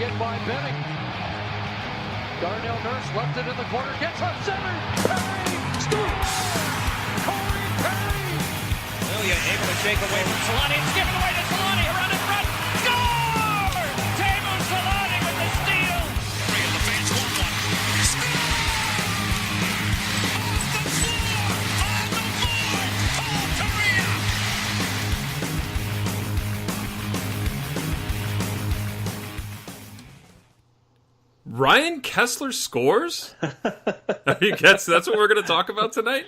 again by Benning. Darnell Nurse left it in the corner, gets left center. Perry scores! Corey Perry! Ilya able to shake away from Solani. It's given away to Solani. Around in front. Score! Teemu Solani with the steal. Three of the fans want one. Score! Off the floor! On the board! Paul Kariya! Ryan KESLER scores? That's what we're going to talk about tonight?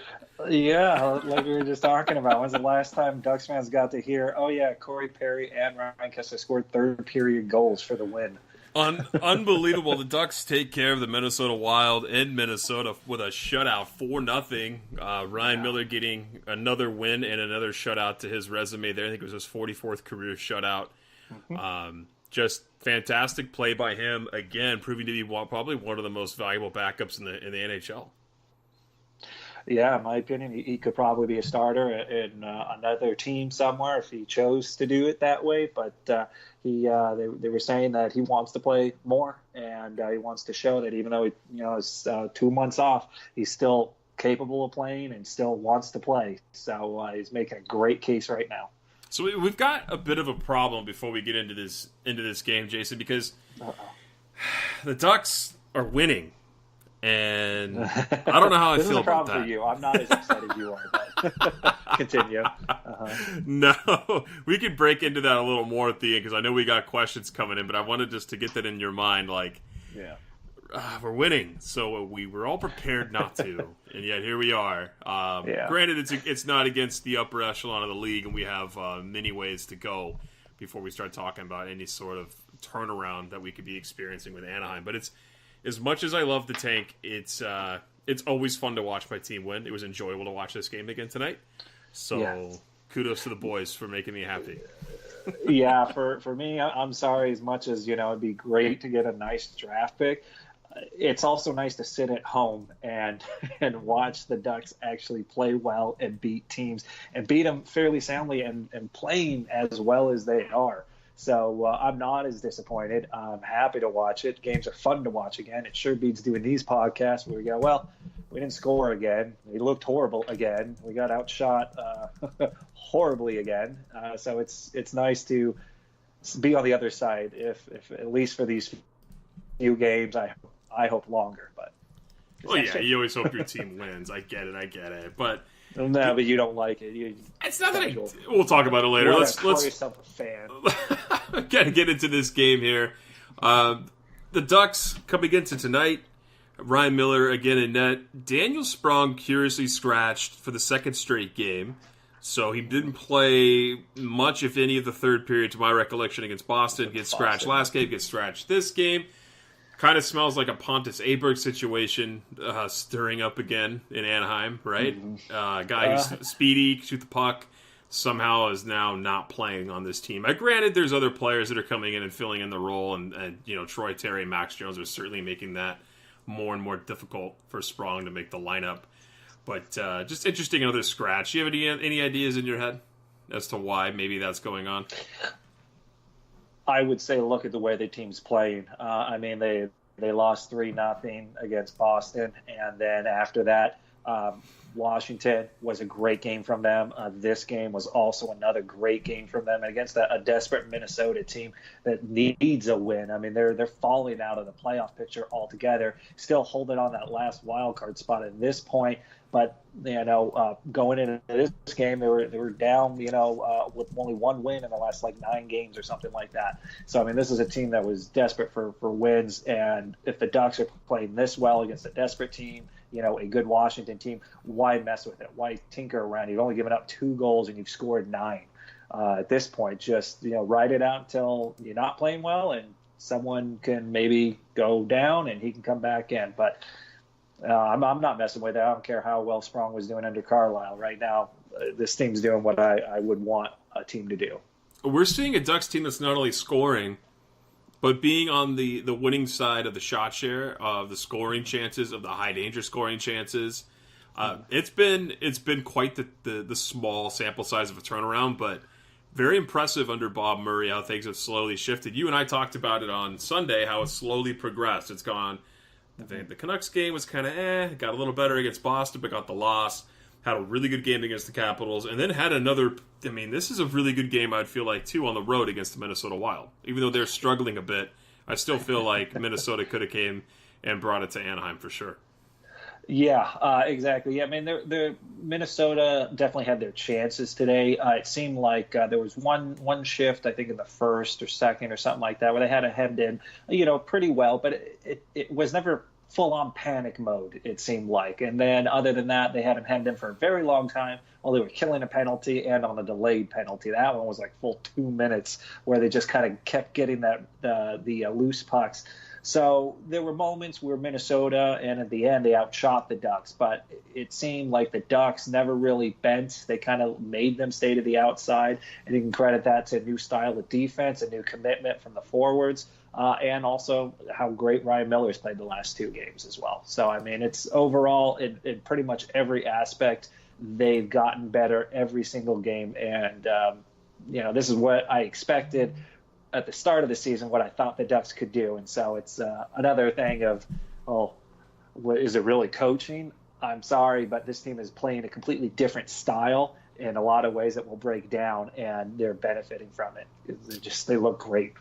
Yeah, like we were just talking about. When's the last time Ducks fans got to hear, oh yeah, Corey Perry and Ryan KESLER scored third period goals for the win? Unbelievable. The Ducks take care of the Minnesota Wild in Minnesota with a shutout, 4-0. Ryan Miller getting another win and another shutout to his resume there. I think it was his 44th career shutout. Just fantastic play by him. Again, proving to be probably one of the most valuable backups in the NHL. Yeah, in my opinion, he could probably be a starter in another team somewhere if he chose to do it that way. But they were saying that he wants to play more, and he wants to show that even though he is 2 months off, he's still capable of playing and still wants to play. So he's making a great case right now. So we've got a bit of a problem before we get into this game, Jason, because the Ducks are winning. And I don't know how I feel about that. This is a problem for you. I'm not as upset as you are, but continue. No, we could break into that a little more at the end because I know we got questions coming in, but I wanted just to get that in your mind. Like, we're winning, so we were all prepared not to, and yet here we are. Granted, it's not against the upper echelon of the league, and we have many ways to go before we start talking about any sort of turnaround that we could be experiencing with Anaheim. But it's as much as I love the tank, it's always fun to watch my team win. It was enjoyable to watch this game again tonight. So kudos to the boys for making me happy. Yeah, for me, I'm sorry. As much as it'd be great to get a nice draft pick, it's also nice to sit at home and watch the Ducks actually play well and beat teams and beat them fairly soundly and playing as well as they are. So I'm not as disappointed. I'm happy to watch it. Games are fun to watch again. It sure beats doing these podcasts where we go, well, we didn't score again. We looked horrible again. We got outshot horribly again. So it's nice to be on the other side, if at least for these few games. I hope longer. But you always hope your team wins. I get it. But no, but you don't like it. It's not that we'll talk about it later. Let's call yourself a fan. Gotta get into this game here. The Ducks coming into tonight. Ryan Miller again in net. Daniel Sprong curiously scratched for the second straight game, so he didn't play much, if any, of the third period to my recollection against Boston. Gets scratched last game. Gets scratched this game. Kind of smells like a Pontus Aberg situation stirring up again in Anaheim, right? Guy who's speedy, shoot the puck, somehow is now not playing on this team. Granted, there's other players that are coming in and filling in the role, and Troy Terry and Max Jones are certainly making that more and more difficult for Sprong to make the lineup. But just interesting, another scratch. Do you have any ideas in your head as to why maybe that's going on? I would say look at the way the team's playing. They lost 3-0 against Boston, and then after that, Washington was a great game from them. This game was also another great game from them against a desperate Minnesota team that needs a win. They're falling out of the playoff picture altogether, still holding on that last wild card spot at this point. But going into this game, they were down, with only one win in the last 9 games or something like that. So this is a team that was desperate for wins, and if the Ducks are playing this well against a desperate team, a good Washington team, why mess with it? Why tinker around? You've only given up 2 goals and you've scored 9. At this point, just ride it out until you're not playing well, and someone can maybe go down and he can come back in, but. I'm not messing with it. I don't care how well Sprong was doing under Carlisle. Right now, this team's doing what I would want a team to do. We're seeing a Ducks team that's not only scoring, but being on the winning side of the shot share, of the scoring chances, of the high danger scoring chances. It's been quite the small sample size of a turnaround, but very impressive under Bob Murray how things have slowly shifted. You and I talked about it on Sunday, how it's slowly progressed. It's gone. The Canucks game was kind of got a little better against Boston, but got the loss. Had a really good game against the Capitals, and then had another. I mean, this is a really good game, I'd feel like, too, on the road against the Minnesota Wild. Even though they're struggling a bit, I still feel like Minnesota could have came and brought it to Anaheim for sure. Yeah, exactly. I mean, Minnesota definitely had their chances today. It seemed like there was one shift, I think, in the first or second or something like that, where they had it hemmed in, pretty well, but it was never full-on panic mode, it seemed like. And then other than that, they had him hemmed in for a very long time while they were killing a penalty and on a delayed penalty. That one was like full 2 minutes where they just kind of kept getting the loose pucks. So there were moments where Minnesota, and at the end, they outshot the Ducks. But it seemed like the Ducks never really bent. They kind of made them stay to the outside. And you can credit that to a new style of defense, a new commitment from the forwards, and also how great Ryan Miller's played the last 2 games as well. So, I mean, it's overall, in pretty much every aspect, they've gotten better every single game. And, this is what I expected at the start of the season, what I thought the Ducks could do. And so it's another thing of, is it really coaching? I'm sorry, but this team is playing a completely different style in a lot of ways that will break down, and they're benefiting from it. They look great.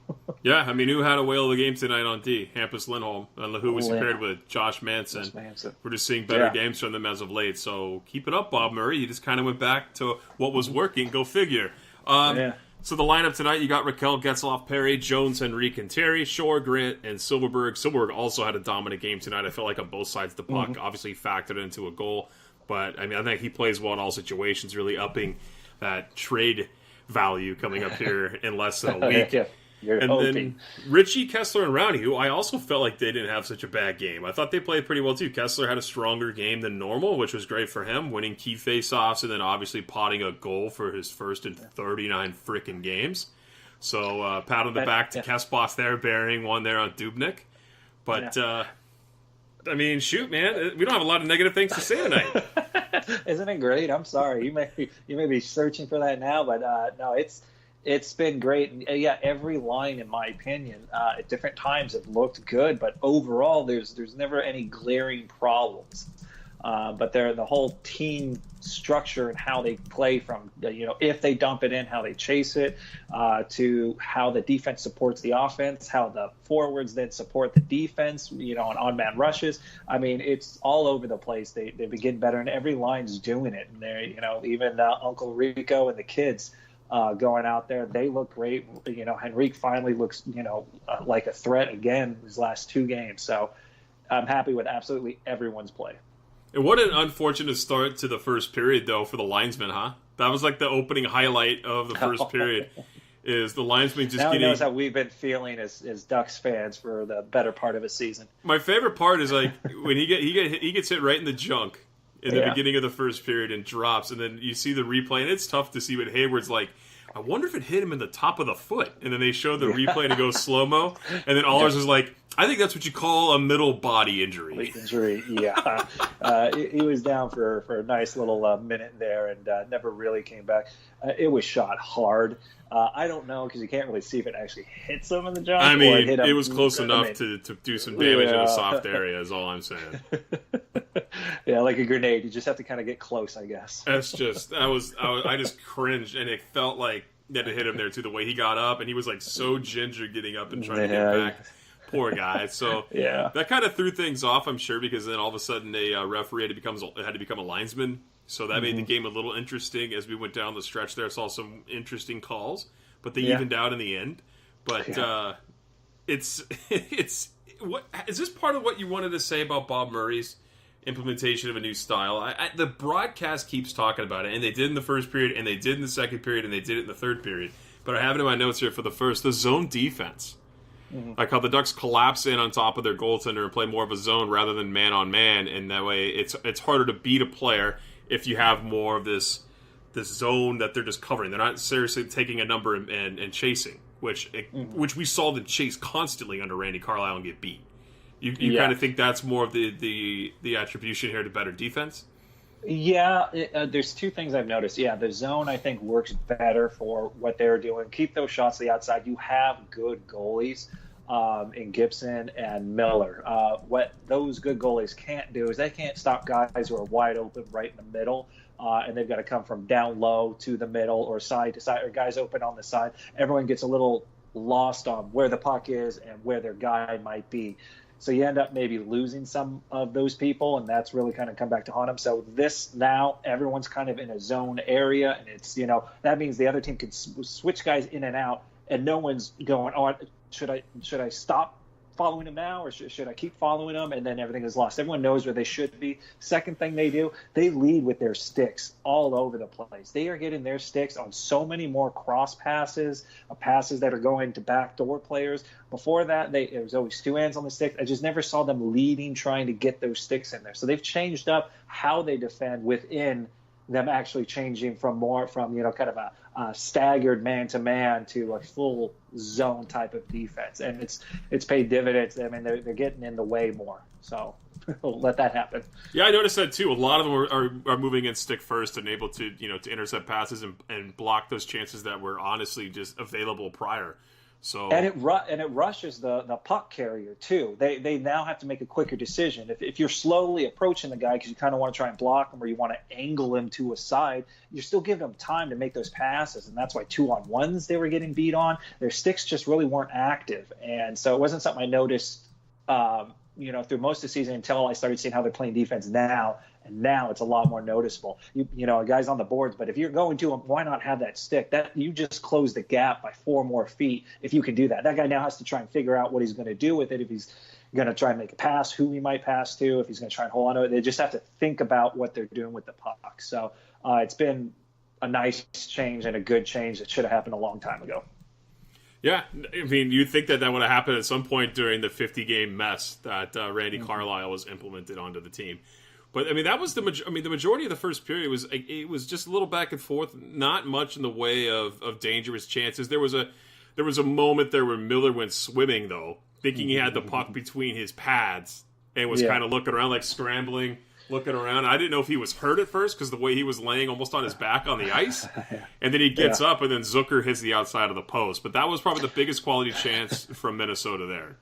Yeah, I mean, who had a whale of the game tonight on D? Hampus Lindholm, who was paired with Josh Manson. We're just seeing better games from them as of late. So keep it up, Bob Murray. You just kind of went back to what was working. Go figure. So the lineup tonight, you got Raquel, Getzlaf, Perry, Jones, Henrique, and Terry, Shore, Grant, and Silverberg. Silverberg also had a dominant game tonight. I felt like on both sides of the puck. Obviously factored into a goal. But, I mean, I think he plays well in all situations, really upping that trade value coming up here in less than a week. You're hoping. Then Richie, Kessler, and Rowney, who I also felt like they didn't have such a bad game. I thought they played pretty well, too. Kessler had a stronger game than normal, which was great for him, winning key faceoffs and then obviously potting a goal for his first in 39 frickin' games. So, pat on the back to Kespos there, burying one there on Dubnyk. But, I mean, shoot, man, we don't have a lot of negative things to say tonight. Isn't it great? I'm sorry. You may be searching for that now, but no, it's been great. And, every line, in my opinion, at different times have looked good, but overall, there's never any glaring problems. But the whole team structure and how they play from, if they dump it in, how they chase it, to how the defense supports the offense, how the forwards then support the defense, on on-man rushes. I mean, it's all over the place. They begin better, and every line's doing it. And they're, even Uncle Rico and the kids going out there, they look great. Henrique finally looks, like a threat again his last 2 games. So I'm happy with absolutely everyone's play. And what an unfortunate start to the first period, though, for the linesmen, huh? That was like the opening highlight of the first period, is the linesmen just now getting... Now knows how we've been feeling as Ducks fans for the better part of a season. My favorite part is, like, when he gets hit right in the junk in the beginning of the first period and drops, and then you see the replay, and it's tough to see what Hayward's like, I wonder if it hit him in the top of the foot. And then they show the replay and it goes slow-mo. And then Allers is like, I think that's what you call a middle body injury. Yeah. He was down for a nice little minute there and never really came back. It was shot hard. I don't know, because you can't really see if it actually hits him in the jump. I mean, it was close enough to do some damage in a soft area, is all I'm saying. Yeah, like a grenade. You just have to kind of get close, I guess. That's just, I just cringed, and it felt like that it hit him there, too, the way he got up, and he was like so ginger getting up and trying to get back. Poor guy. So that kind of threw things off, I'm sure, because then all of a sudden a referee had to become a linesman. So that made the game a little interesting as we went down the stretch there. Saw some interesting calls, but they evened out in the end. But it's what is this part of what you wanted to say about Bob Murray's implementation of a new style? The broadcast keeps talking about it, and they did in the first period, and they did in the second period, and they did it in the third period. But I have it in my notes here for the first. The zone defense. Like how the Ducks collapse in on top of their goaltender and play more of a zone rather than man-on-man, and that way it's harder to beat a player if you have more of this zone that they're just covering. They're not seriously taking a number and chasing, which we saw them chase constantly under Randy Carlyle and get beat. You kind of think that's more of the attribution here to better defense? Yeah, there's two things I've noticed. Yeah, the zone I think works better for what they're doing. Keep those shots to the outside. You have good goalies in Gibson and Miller. What those good goalies can't do is they can't stop guys who are wide open right in the middle. And they've got to come from down low to the middle or side to side, or guys open on the side. Everyone gets a little lost on where the puck is and where their guy might be. So you end up maybe losing some of those people, and that's really kind of come back to haunt them. So this now, everyone's kind of in a zone area, and it's, that means the other team can switch guys in and out, and no one's going, oh, should I stop following him now, or should I keep following him? And then everything is lost. Everyone knows where they should be. Second thing they do, they lead with their sticks all over the place. They are getting their sticks on so many more cross passes, passes that are going to backdoor players. Before that, it was always two hands on the stick. I just never saw them leading, trying to get those sticks in there. So they've changed up how they defend within them, actually changing from kind of a staggered man-to-man to a full zone type of defense, and it's paid dividends. I mean, they're getting in the way more, so we'll let that happen. Yeah, I noticed that too. A lot of them are moving in stick first and able to to intercept passes and block those chances that were honestly just available prior. So and it rushes the puck carrier too. They now have to make a quicker decision. If you're slowly approaching the guy because you kind of want to try and block him or you want to angle him to a side, you're still giving them time to make those passes, and that's why 2-on-1s they were getting beat on. Their sticks just really weren't active, and so it wasn't something I noticed through most of the season until I started seeing how they're playing defense now. And now it's a lot more noticeable. A guy's on the boards, but if you're going to him, why not have that stick? That you just close the gap by 4 more feet if you can do that. That guy now has to try and figure out what he's going to do with it. If he's going to try and make a pass, who he might pass to, if he's going to try and hold on to it. They just have to think about what they're doing with the puck. So it's been a nice change and a good change that should have happened a long time ago. Yeah, I mean, you'd think that would have happened at some point during the 50-game mess that Randy Carlyle was implemented onto the team. But I mean, that was the majority of the first period was just a little back and forth, not much in the way of dangerous chances. There was a moment there where Miller went swimming though, thinking he had the puck between his pads and was kind of looking around, like scrambling, looking around. I didn't know if he was hurt at first because the way he was laying almost on his back on the ice, and then he gets up and then Zucker hits the outside of the post. But that was probably the biggest quality chance from Minnesota there.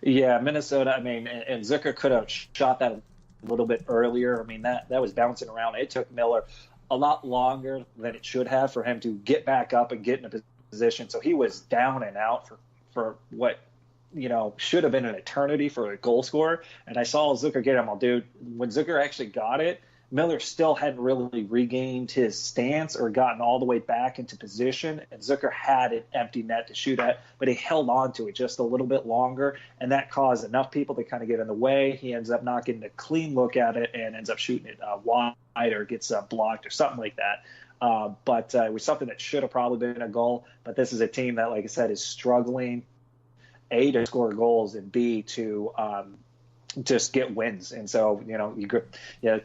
Yeah, Minnesota. I mean, and Zucker could have shot that a little bit earlier. I mean, that was bouncing around. It took Miller a lot longer than it should have for him to get back up and get in a position. So he was down and out for what should have been an eternity for a goal scorer. And I saw Zucker get him. Dude, when Zucker actually got it, Miller still hadn't really regained his stance or gotten all the way back into position, and Zucker had an empty net to shoot at, but he held on to it just a little bit longer, and that caused enough people to kind of get in the way. He ends up not getting a clean look at it and ends up shooting it wide or gets blocked or something like that. But it was something that should have probably been a goal, but this is a team that, like I said, is struggling, A, to score goals, and B, to just get wins. And so, you grip,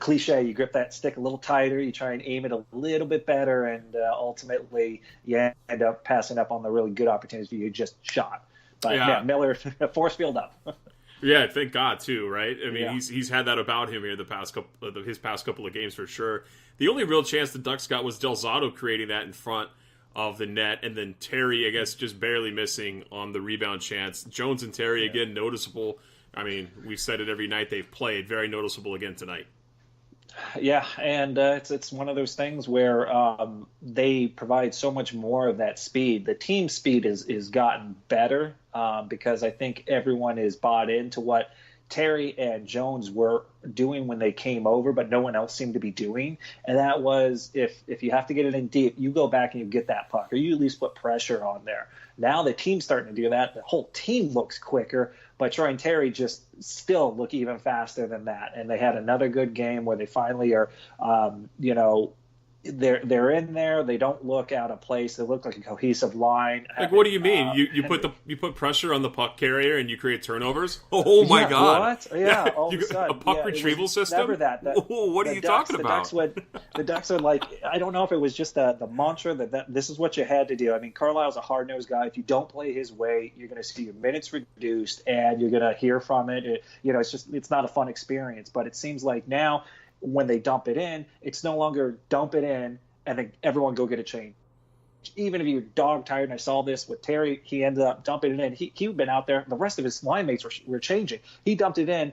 cliche, you grip that stick a little tighter, you try and aim it a little bit better, and ultimately you end up passing up on the really good opportunities you just shot. But Miller force field up. Yeah, thank God too, right? I mean, he's had that about him here his past couple of games for sure. The only real chance the Ducks got was Del Zotto creating that in front of the net, and then Terry, I guess, just barely missing on the rebound chance. Jones and Terry, again, noticeable. I mean, we've said it every night they've played. Very noticeable again tonight. Yeah, and it's one of those things where they provide so much more of that speed. The team speed is gotten better because I think everyone is bought into what Terry and Jones were doing when they came over, but no one else seemed to be doing. And that was if you have to get it in deep, you go back and you get that puck, or you at least put pressure on there. Now the team's starting to do that. The whole team looks quicker, but Troy and Terry just still look even faster than that. And they had another good game where they finally are, they're in there. They don't look out of place. They look like a cohesive line. Like, what do you mean? You put pressure on the puck carrier and you create turnovers? Oh my God! What? Yeah, all of a sudden, a puck retrieval system. Never that. What are you talking about? The Ducks would like. I don't know if it was just the mantra that this is what you had to do. I mean, Carlisle's a hard-nosed guy. If you don't play his way, you're going to see your minutes reduced, and you're going to hear from it. It's not a fun experience. But it seems like now, when they dump it in, it's no longer dump it in and then everyone go get a change. Even if you're dog tired, and I saw this with Terry, he ended up dumping it in. He'd been out there. The rest of his line mates were changing. He dumped it in,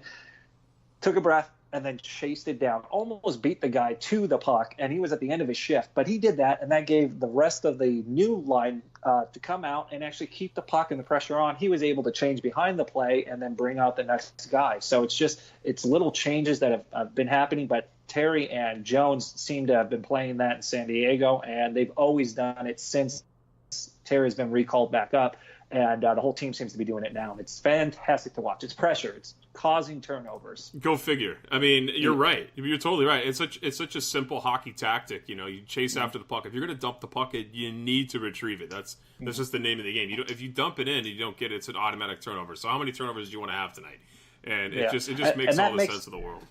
took a breath, and then chased it down, almost beat the guy to the puck, and he was at the end of his shift. But he did that, and that gave the rest of the new line to come out and actually keep the puck and the pressure on. He was able to change behind the play and then bring out the next guy. So it's little changes that have been happening, but Terry and Jones seem to have been playing that in San Diego, and they've always done it since Terry's been recalled back up. And the whole team seems to be doing it now. It's fantastic to watch. It's pressure. It's causing turnovers. Go figure. I mean, you're right. You're totally right. It's such a simple hockey tactic. You chase after the puck. If you're going to dump the puck, you need to retrieve it. That's just the name of the game. If you dump it in and you don't get it, it's an automatic turnover. So how many turnovers do you want to have tonight? And it just makes all the sense of the world.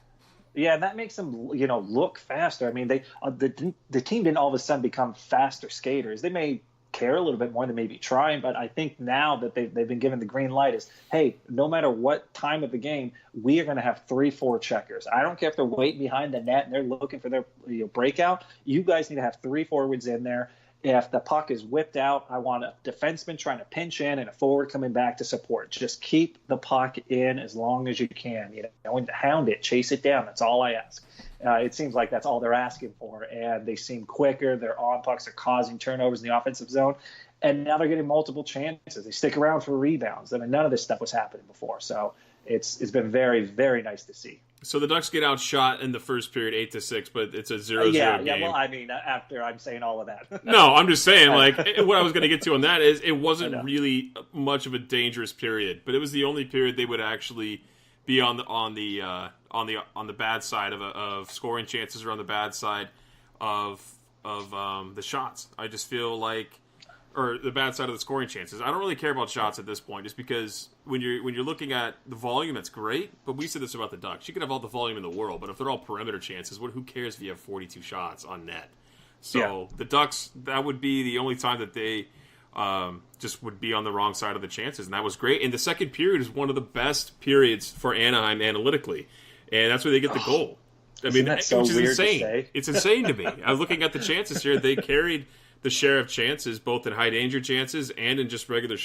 Yeah, and that makes them, look faster. I mean, the team didn't all of a sudden become faster skaters. They may care a little bit more than maybe trying, but I think now that they've been given the green light is, hey, no matter what time of the game, we are going to have 3-4 checkers. I don't care if they're waiting behind the net and they're looking for their breakout. You guys need to have 3 forwards in there. If the puck is whipped out, I want a defenseman trying to pinch in and a forward coming back to support. Just keep the puck in as long as you can. And hound it, chase it down. That's all I ask. It seems like that's all they're asking for, and they seem quicker. They're on pucks. They're causing turnovers in the offensive zone, and now they're getting multiple chances. They stick around for rebounds. I mean, none of this stuff was happening before, so it's been very, very nice to see. So the Ducks get outshot in the first period, 8-6, but it's a 0-0 game. Yeah. Well, I mean, after I'm saying all of that. No, I'm just saying, what I was going to get to on that is it wasn't really much of a dangerous period, but it was the only period they would actually be on the bad side of scoring chances, or on the bad side of the shots. I just feel like, or the bad side of the scoring chances. I don't really care about shots at this point, just because when you're looking at the volume, it's great. But we said this about the Ducks: you can have all the volume in the world, but if they're all perimeter chances, who cares if you have 42 shots on net? So the Ducks, that would be the only time that they just would be on the wrong side of the chances, and that was great. And the second period is one of the best periods for Anaheim analytically, and that's where they get the goal. I mean, that so which is weird insane. to say? It's insane to me. I was looking at the chances here; they carried the share of chances, both in high danger chances and in just regular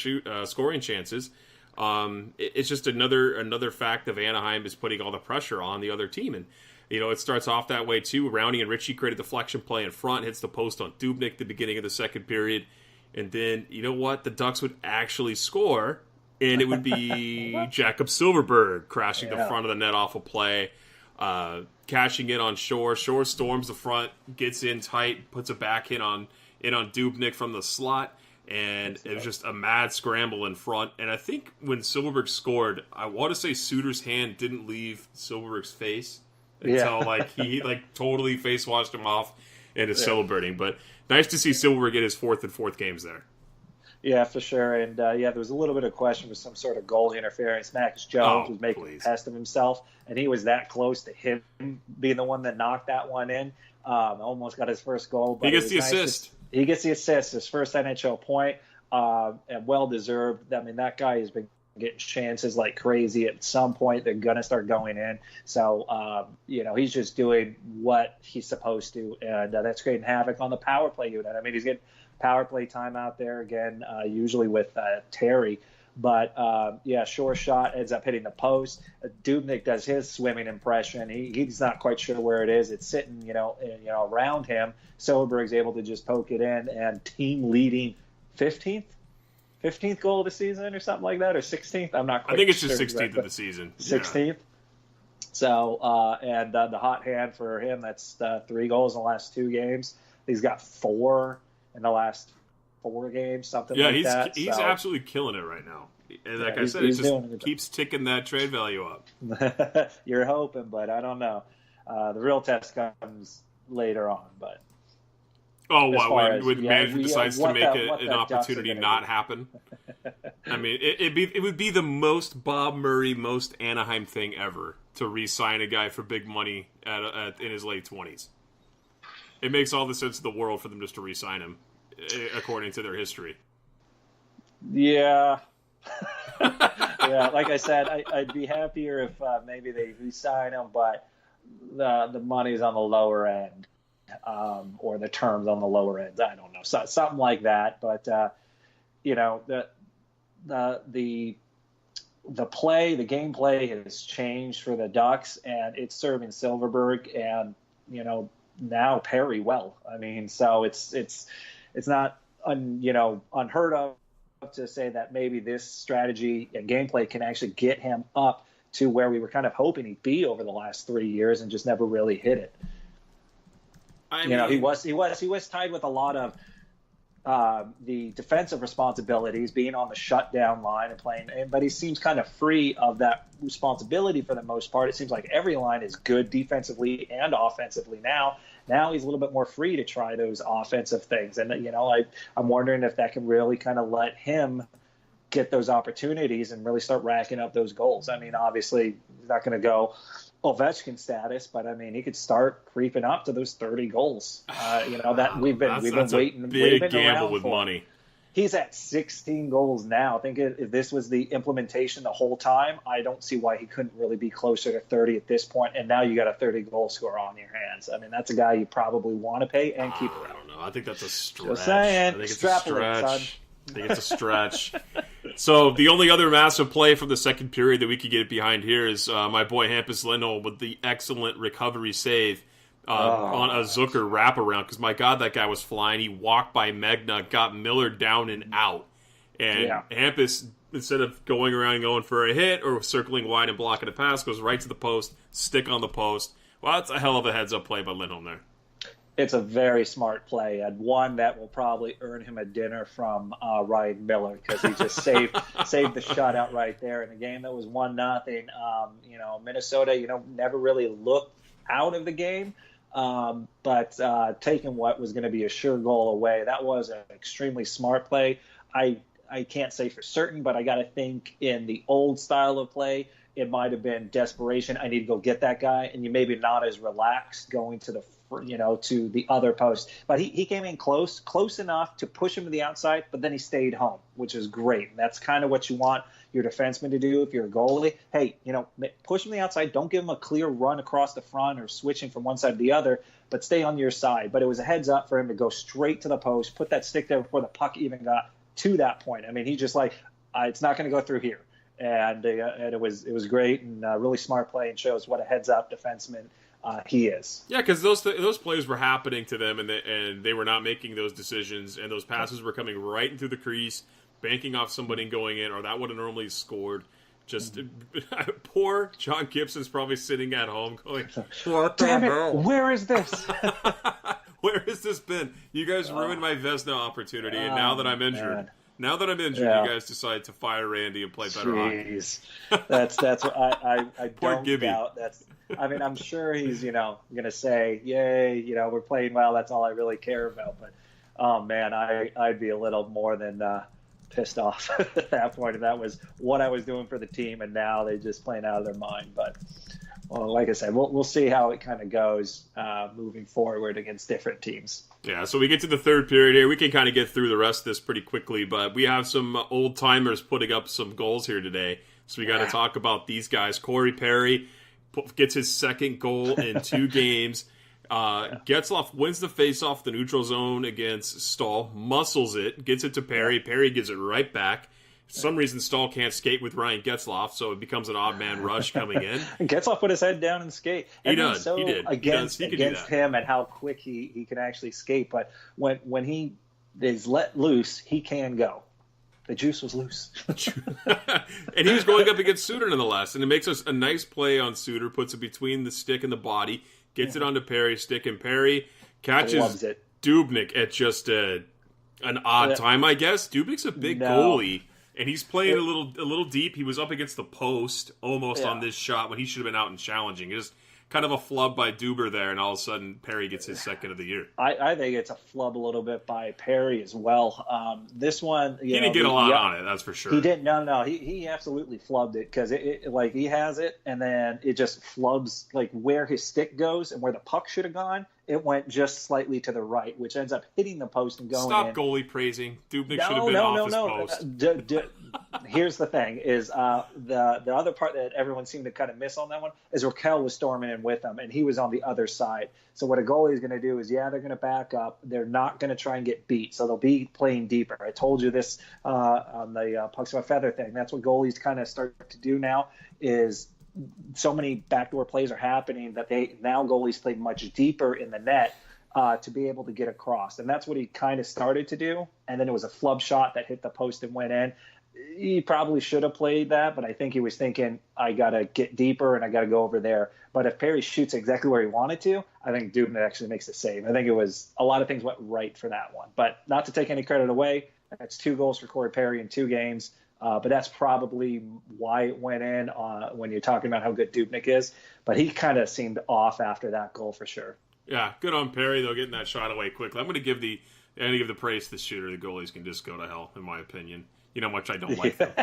scoring chances. It's just another fact of Anaheim is putting all the pressure on the other team, and it starts off that way too. Rowney and Ritchie create a deflection play in front, hits the post on Dubnyk at the beginning of the second period. And then, the Ducks would actually score, and it would be Jakob Silfverberg crashing the front of the net off a play, cashing in on Shore. Shore storms the front, gets in tight, puts a back in on Dubnyk from the slot, and it was just a mad scramble in front. And I think when Silfverberg scored, I want to say Suter's hand didn't leave Silfverberg's face until he totally face washed him off into Silfverberg. But nice to see Silfverberg get his fourth games there. Yeah, for sure. And there was a little bit of question with some sort of goal interference. Max Jones was making a test of himself, and he was that close to him being the one that knocked that one in. Almost got his first goal. But he gets the assist. He gets the assist, his first NHL point, and well deserved. I mean, that guy has been getting chances like crazy. At some point, they're gonna start going in. So he's just doing what he's supposed to, and that's creating havoc on the power play unit. I mean, he's getting power play time out there again, usually with Terry. But Shore shot ends up hitting the post. Dubnyk does his swimming impression. He's not quite sure where it is. It's sitting, around him. Silfverberg's able to just poke it in, and team leading 15th goal of the season or something like that, or 16th. I'm not quite sure. I think it's just 16th of the season. 16th. Yeah. So, and the hot hand for him, that's 3 goals in the last 2 games. He's got 4 in the last 4 games, something like that. He's absolutely killing it right now. And like I said, it just keeps ticking that trade value up. You're hoping, but I don't know. The real test comes later on, but. When manager decides to make an opportunity not happen? I mean, it would be the most Bob Murray, most Anaheim thing ever to re-sign a guy for big money in his late 20s. It makes all the sense in the world for them just to re-sign him, according to their history. Yeah. Like I said, I'd be happier if maybe they re-sign him, but the money's on the lower end, or the terms on the lower end. I don't know, something like that. But the gameplay has changed for the Ducks, and it's serving Silverberg and now Perry well. I mean, so it's not unheard of to say that maybe this strategy and gameplay can actually get him up to where we were kind of hoping he'd be over the last 3 years and just never really hit it. He was tied with a lot of the defensive responsibilities, being on the shutdown line and playing, but he seems kind of free of that responsibility for the most part. It seems like every line is good defensively and offensively now. Now he's a little bit more free to try those offensive things, and I'm wondering if that can really kind of let him get those opportunities and really start racking up those goals. I mean, obviously he's not going to go Ovechkin status, but I mean, he could start creeping up to those 30 goals. That we've been waiting. Big gamble with money. He's at 16 goals now. I think if this was the implementation the whole time, I don't see why he couldn't really be closer to 30 at this point. And now you got a 30 goal scorer on your hands. I mean, that's a guy you probably want to pay and keep around. I don't know. I think that's a stretch. Just saying. I think it's Extrapolate, a stretch. son. I think it's a stretch. So the only other massive play from the second period that we could get behind here is my boy Hampus Lindholm with the excellent recovery save on a Zucker wraparound. Because, my God, that guy was flying. He walked by Megna, got Miller down and out. And Hampus, instead of going around and going for a hit or circling wide and blocking a pass, goes right to the post, stick on the post. Well, that's a hell of a heads-up play by Lindholm there. It's a very smart play, and one that will probably earn him a dinner from Ryan Miller, because he just saved the shutout right there in a game that was 1-0. Minnesota, never really looked out of the game, but taking what was going to be a sure goal away, that was an extremely smart play. I can't say for certain, but I got to think in the old style of play, it might have been desperation. I need to go get that guy, and you maybe not as relaxed going to the other post. But he came in close enough to push him to the outside, but then he stayed home, which is great. And that's kind of what you want your defenseman to do if you're a goalie. Hey, push him to the outside. Don't give him a clear run across the front or switching from one side to the other, but stay on your side. But it was a heads up for him to go straight to the post, put that stick there before the puck even got to that point. I mean, he's just like, it's not going to go through here. And it was great and really smart play, and shows what a heads-up defenseman he is. Yeah, because those plays were happening to them, and they were not making those decisions, and those passes were coming right into the crease, banking off somebody and going in, or that would have normally scored. Just poor John Gibson's probably sitting at home going, "What the hell? Where is this? Where has this been? You guys ruined my Vesna opportunity, and now that I'm injured." Man. Now that I'm injured, you guys decide to fire Randy and play better hockey. That's what I don't Gibby. doubt. I mean, I'm sure he's going to say, "Yay, we're playing well. That's all I really care about." But oh man, I'd be a little more than pissed off at that point. And that was what I was doing for the team, and now they're just playing out of their mind. But well, like I said, we'll see how it kind of goes moving forward against different teams. Yeah, so we get to the third period here. We can kind of get through the rest of this pretty quickly, but we have some old-timers putting up some goals here today. So we got to talk about these guys. Corey Perry gets his second goal in 2 games. Getzlaf wins the face-off the neutral zone against Stahl, muscles it, gets it to Perry. Perry gives it right back. For some reason, Stahl can't skate with Ryan Getzlaf, so it becomes an odd man rush coming in. Getzlaf put his head down and skate. He did. Against him and how quick he can actually skate. But when he is let loose, he can go. The juice was loose. And he was going up against Suter nonetheless. And it makes us a nice play on Suter, puts it between the stick and the body, gets it onto Perry's stick, and Perry catches Dubnyk at just an odd time, I guess. Dubnik's a big goalie. And he's playing a little deep. He was up against the post almost on this shot when he should have been out and challenging. Just kind of a flub by Duber there, and all of a sudden Perry gets his second of the year. I think it's a flub a little bit by Perry as well. This one, he didn't get a lot on it, that's for sure. He didn't. No. He absolutely flubbed it, because it like he has it, and then it just flubs like where his stick goes and where the puck should have gone. It went just slightly to the right, which ends up hitting the post and going in. Stop goalie praising. Dubnyk should have been off his post. here's the thing: is the other part that everyone seemed to kind of miss on that one is Raquel was storming in with him, and he was on the other side. So what a goalie is going to do is, they're going to back up. They're not going to try and get beat, so they'll be playing deeper. I told you this on the pucks of a feather thing. That's what goalies kind of start to do now. Is so many backdoor plays are happening that goalies play much deeper in the net. To be able to get across. And that's what he kind of started to do. And then it was a flub shot that hit the post and went in. He probably should have played that, but I think he was thinking, I got to get deeper and I got to go over there. But if Perry shoots exactly where he wanted to, I think Dubnyk actually makes the save. I think it was a lot of things went right for that one. But not to take any credit away, that's 2 goals for Corey Perry in 2 games. But that's probably why it went in when you're talking about how good Dubnyk is. But he kind of seemed off after that goal for sure. Yeah, good on Perry though, getting that shot away quickly. I'm going to give the praise to the shooter. The goalies can just go to hell, in my opinion. You know how much I don't like them.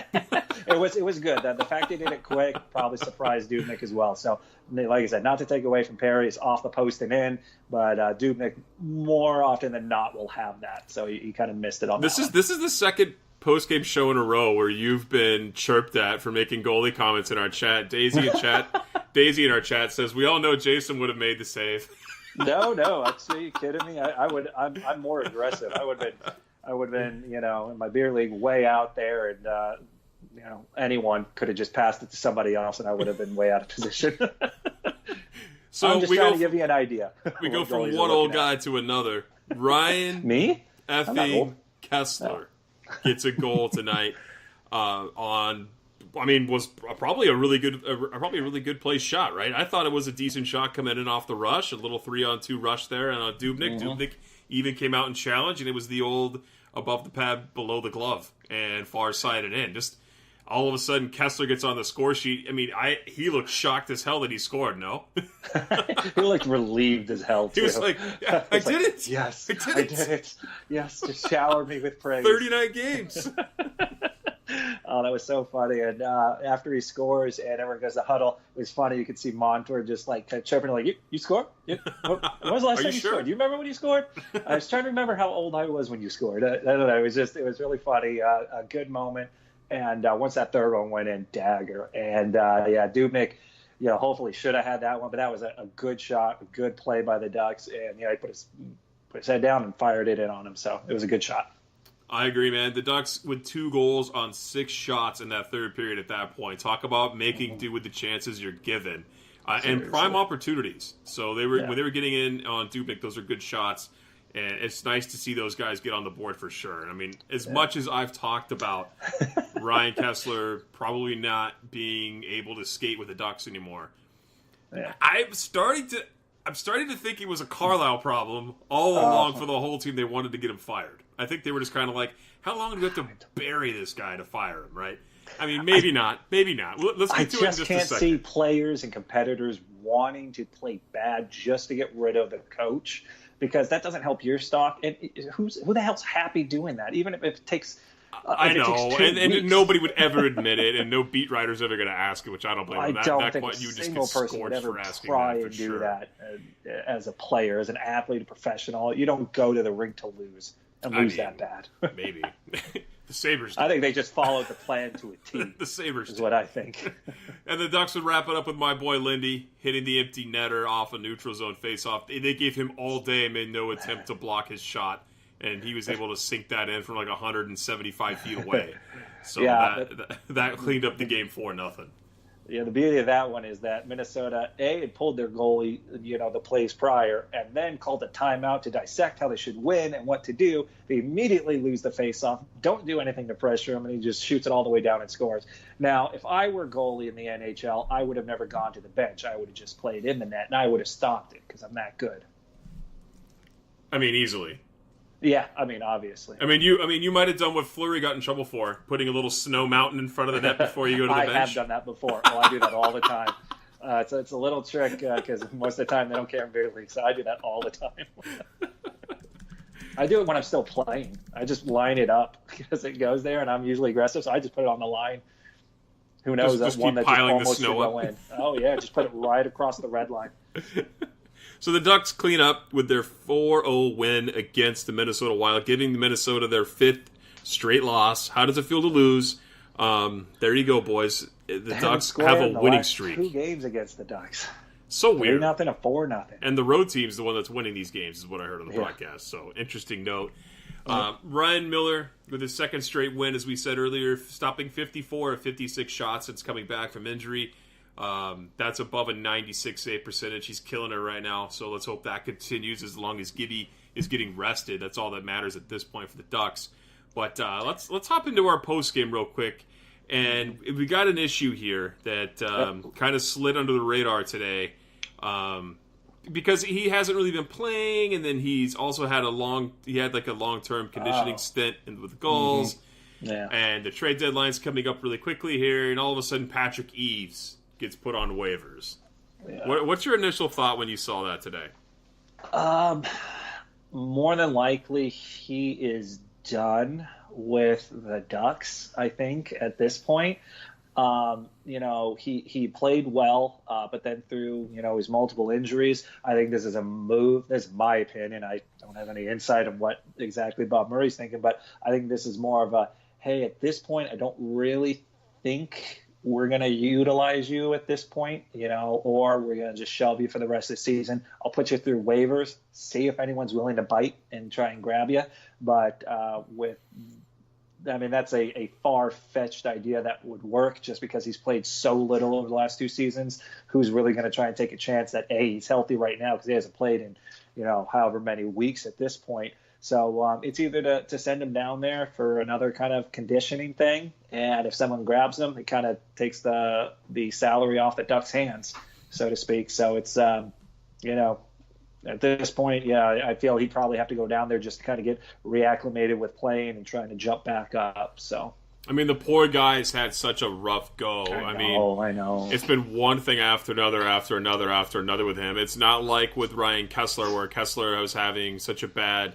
It was good. The fact they did it quick probably surprised Dubnyk as well. So, like I said, not to take away from Perry, it's off the post and in, but Dubnyk more often than not will have that. So he kind of missed it on this that is This is the second post-game show in a row where you've been chirped at for making goalie comments in our chat. Daisy in our chat says, we all know Jason would have made the save. No, are you kidding me? I'm more aggressive. I would have been, in my beer league way out there, and anyone could have just passed it to somebody else, and I would have been way out of position. So I'm just trying to give you an idea. We go from one old guy to another. Ryan Me? effing KESLER gets a goal tonight was probably a really good play shot, right? I thought it was a decent shot coming in off the rush, a little 3-on-2 rush there, and on Dubnyk. Mm-hmm. Dubnyk even came out and challenged, and it was the old above the pad, below the glove, and far sided in. Just all of a sudden, KESLER gets on the score sheet. I mean, he looked shocked as hell that he scored. No, he looked relieved as hell too. He was like, "I did it! Yes, I did it! Yes, just shower me with praise." 39 games. Oh, that was so funny. And after he scores and everyone goes to huddle, it was funny. You could see Montour just like chirping, like, you scored? When was the last time you scored? Do you remember when you scored? I was trying to remember how old I was when you scored. I don't know. It was really funny. A good moment. And once that third one went in, dagger. And Dubnyk, hopefully should have had that one, but that was a good shot, a good play by the Ducks. And, he put his head down and fired it in on him. So it was a good shot. I agree, man. The Ducks with 2 goals on 6 shots in that third period at that point. Talk about making do with the chances you're given. And prime opportunities. So when they were getting in on Dubnyk, those are good shots. And it's nice to see those guys get on the board for sure. I mean, as much as I've talked about Ryan KESLER probably not being able to skate with the Ducks anymore, I'm starting to think it was a Carlisle problem all along for the whole team. They wanted to get him fired. I think they were just kind of like, how long do we have to bury this guy to fire him, right? I mean, maybe not. Let's get to it in just a second. I just can't see players and competitors wanting to play bad just to get rid of the coach, because that doesn't help your stock. And who the hell's happy doing that? Even if it takes I know, and nobody would ever admit it, and no beat writer's ever going to ask it, which I don't blame them. I don't think a single person would ever try and do that as a player, as an athlete, a professional. You don't go to the rink to lose and lose that bad. Maybe. The Sabres did. I think they just followed the plan to a T. The Sabres is what I think. And the Ducks would wrap it up with my boy Lindy hitting the empty netter off a neutral zone faceoff. They gave him all day and made no attempt to block his shot. And he was able to sink that in from like 175 feet away. So that cleaned up the game 4-0. Yeah, the beauty of that one is that Minnesota, had pulled their goalie, the plays prior, and then called a timeout to dissect how they should win and what to do. They immediately lose the faceoff, don't do anything to pressure him, and he just shoots it all the way down and scores. Now, if I were goalie in the NHL, I would have never gone to the bench. I would have just played in the net, and I would have stopped it because I'm that good. I mean, easily. Yeah, I mean, obviously. I mean, you might have done what Fleury got in trouble for, putting a little snow mountain in front of the net before you go to the bench. I have done that before. Oh, I do that all the time. It's a little trick because most of the time they don't care in beer league, so I do that all the time. I do it when I'm still playing. I just line it up because it goes there, and I'm usually aggressive, so I just put it on the line. Who knows? That's one that just almost should go in. Oh, yeah, just put it right across the red line. So the Ducks clean up with their 4-0 win against the Minnesota Wild, giving the Minnesota their 5th straight loss. How does it feel to lose? There you go, boys. The Ducks have a winning streak. 2 games against the Ducks. So weird. 3-0 to 4-0. And the road team's the one that's winning these games, is what I heard on the broadcast. So, interesting note. Ryan Miller with his second straight win, as we said earlier, stopping 54 of 56 shots since coming back from injury. That's above a 96 save percentage. He's killing it right now. So let's hope that continues as long as Gibby is getting rested. That's all that matters at this point for the Ducks. But let's hop into our post game real quick. And we got an issue here that kind of slid under the radar today. Because he hasn't really been playing, and then he's also had a long-term conditioning stint with the Gulls. Yeah. And the trade deadline's coming up really quickly here, and all of a sudden Patrick Eaves gets put on waivers. Yeah. What's your initial thought when you saw that today? More than likely, he is done with the Ducks, I think, at this point. He played well, but then through, his multiple injuries, I think this is a move. This is my opinion. I don't have any insight on what exactly Bob Murray's thinking, but I think this is more of a, hey, at this point, I don't really think we're going to utilize you at this point, or we're going to just shelve you for the rest of the season. I'll put you through waivers, see if anyone's willing to bite and try and grab you. But that's a far-fetched idea that would work just because he's played so little over the last 2 seasons. Who's really going to try and take a chance that, A, he's healthy right now because he hasn't played in, however many weeks at this point. So it's either to send him down there for another kind of conditioning thing, and if someone grabs him, it kind of takes the salary off the Ducks' hands, so to speak. So it's, at this point, I feel he'd probably have to go down there just to kind of get reacclimated with playing and trying to jump back up. So, the poor guy's had such a rough go. I know. It's been one thing after another with him. It's not like with Ryan KESLER, where KESLER was having such a bad,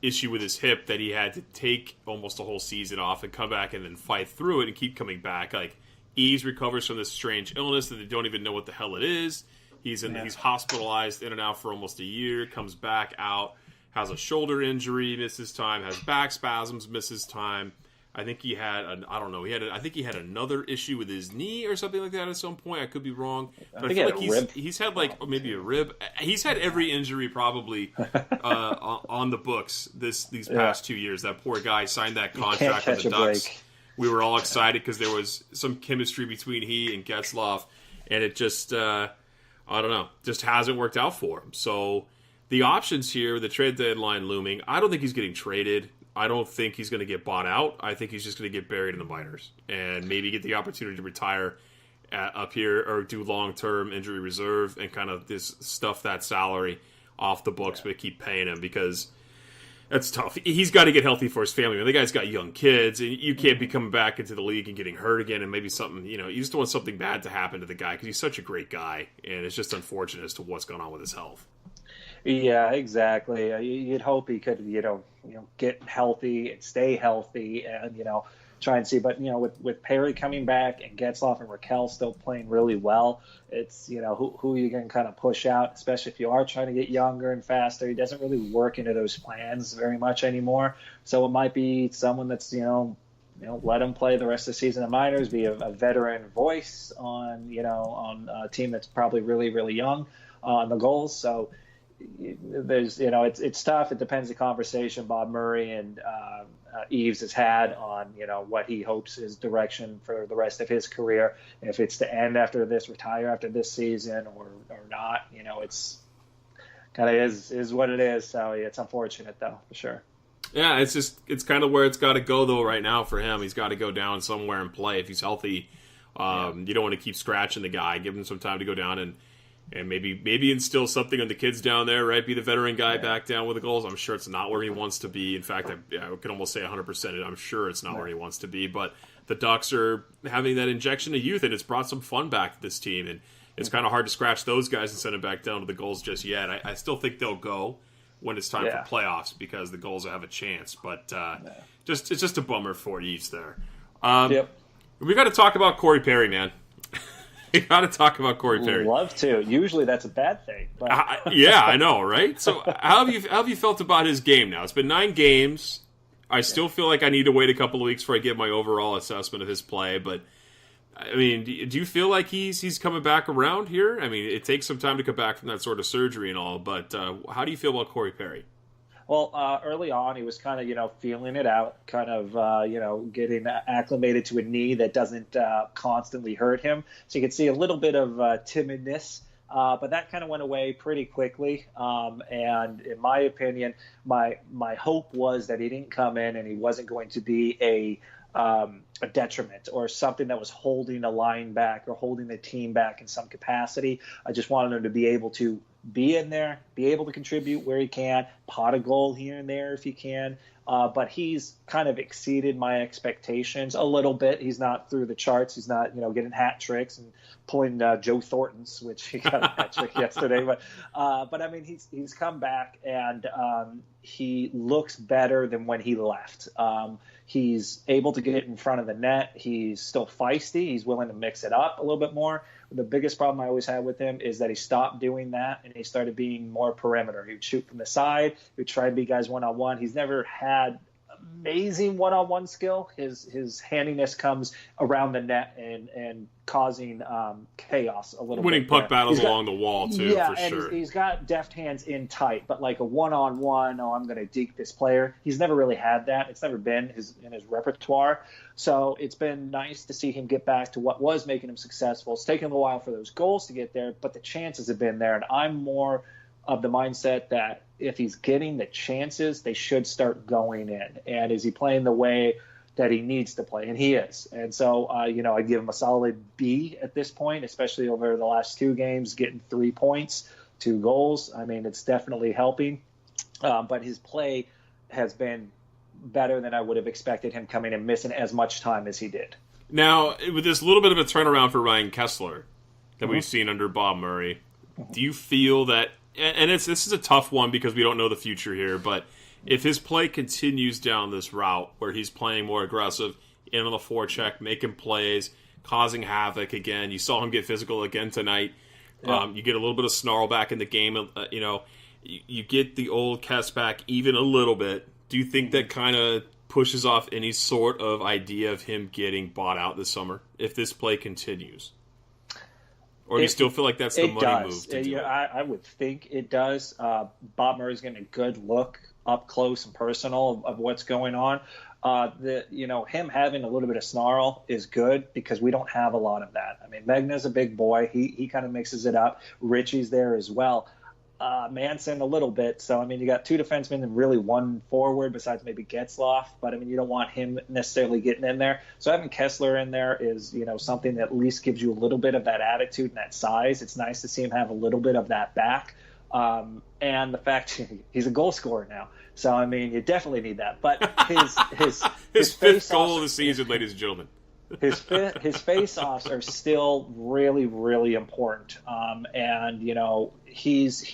issue with his hip that he had to take almost a whole season off and come back and then fight through it and keep coming back. Like, Eaves recovers from this strange illness that they don't even know what the hell it is. He's hospitalized in and out for almost a year, comes back out, has a shoulder injury, misses time, has back spasms, misses time. I think he had another issue with his knee or something like that at some point. I could be wrong. But I feel like he's had maybe a rib. He's had every injury probably on the books these past 2 years. That poor guy signed that contract with the Ducks. Break. We were all excited because there was some chemistry between he and Getzlaf, and it just just hasn't worked out for him. So the options here, the trade deadline looming, I don't think he's getting traded. I don't think he's going to get bought out. I think he's just going to get buried in the minors and maybe get the opportunity to retire up here or do long-term injury reserve and kind of this stuff that salary off the books, but keep paying him because that's tough. He's got to get healthy for his family. The guy's got young kids, and you can't be coming back into the league and getting hurt again and maybe something, you just want something bad to happen to the guy because he's such a great guy, and it's just unfortunate as to what's going on with his health. Yeah, exactly. You'd hope he could, get healthy and stay healthy and, try and see. But, with Perry coming back and Getzlaf and Raquel still playing really well, it's, who you can kind of push out, especially if you are trying to get younger and faster. He doesn't really work into those plans very much anymore. So it might be someone that's, let him play the rest of the season in minors, be a veteran voice on a team that's probably really, really young on the goals. So, there's it's tough. It depends the conversation Bob Murray and Eaves has had on what he hopes his direction for the rest of his career, if it's to end after this, retire after this season or not. It's kind of is what it is. So it's unfortunate though, for sure. Yeah, it's kind of where it's got to go though right now for him. He's got to go down somewhere and play if he's healthy. You don't want to keep scratching the guy. Give him some time to go down and maybe instill something on the kids down there, right? Be the veteran guy back down with the goals. I'm sure it's not where he wants to be. In fact, I can almost say 100%. I'm sure it's not where he wants to be. But the Ducks are having that injection of youth, and it's brought some fun back to this team. And it's kind of hard to scratch those guys and send them back down to the goals just yet. I still think they'll go when it's time for playoffs because the goals will have a chance. But it's just a bummer for Eaves there. We got to talk about Corey Perry, man. We got to talk about Corey Perry. Love to. Usually that's a bad thing. But... yeah, I know, right? So how have you felt about his game now? It's been 9 games. I still feel like I need to wait a couple of weeks before I get my overall assessment of his play. But I mean, do you feel like he's coming back around here? I mean, it takes some time to come back from that sort of surgery and all. But how do you feel about Corey Perry? Well, early on, he was kind of, feeling it out, kind of, getting acclimated to a knee that doesn't constantly hurt him. So you could see a little bit of timidness, but that kind of went away pretty quickly. And in my opinion, my hope was that he didn't come in and he wasn't going to be a detriment or something that was holding a line back or holding the team back in some capacity. I just wanted him to be able to be in there, be able to contribute where he can, pot a goal here and there if he can. But he's kind of exceeded my expectations a little bit. He's not through the charts. He's not, getting hat tricks and pulling Joe Thornton's, which he got a hat trick yesterday. But I mean, he's come back and he looks better than when he left. He's able to get in front of the net. He's still feisty. He's willing to mix it up a little bit more. The biggest problem I always had with him is that he stopped doing that and he started being more perimeter. He would shoot from the side. He would try and beat guys one-on-one. He's never had amazing one-on-one skill. His handiness comes around the net and causing chaos a little bit. Winning puck battles along the wall, too, yeah, for sure. And he's got deft hands in tight, but like a one-on-one, I'm going to deke this player. He's never really had that. It's never been in his repertoire. So it's been nice to see him get back to what was making him successful. It's taken him a while for those goals to get there, but the chances have been there. And I'm more of the mindset that if he's getting the chances, they should start going in. And is he playing the way that he needs to play? And he is. And so, I give him a solid B at this point, especially over the last 2 games, getting 3 points, 2 goals. I mean, it's definitely helping. But his play has been better than I would have expected him coming and missing as much time as he did. Now, with this little bit of a turnaround for Ryan KESLER that we've seen under Bob Murray, do you feel that, and this is a tough one because we don't know the future here, but if his play continues down this route where he's playing more aggressive, in on the forecheck, making plays, causing havoc again, you saw him get physical again tonight, you get a little bit of snarl back in the game, you get the old Kes back even a little bit. Do you think that kind of pushes off any sort of idea of him getting bought out this summer if this play continues? Or do you still feel like that's the money move to do it? I would think it does. Bob Murray's getting a good look up close and personal of what's going on. Him having a little bit of snarl is good because we don't have a lot of that. I mean, Megna's a big boy. He kind of mixes it up. Richie's there as well. Manson a little bit. So, I mean, you got 2 defensemen and really 1 forward besides maybe Getzlaf. But, I mean, you don't want him necessarily getting in there. So having KESLER in there is, something that at least gives you a little bit of that attitude and that size. It's nice to see him have a little bit of that back. And the fact he's a goal scorer now. So, I mean, you definitely need that. But his 5th goal of the season, ladies and gentlemen. His face-offs are still really, really important, and he's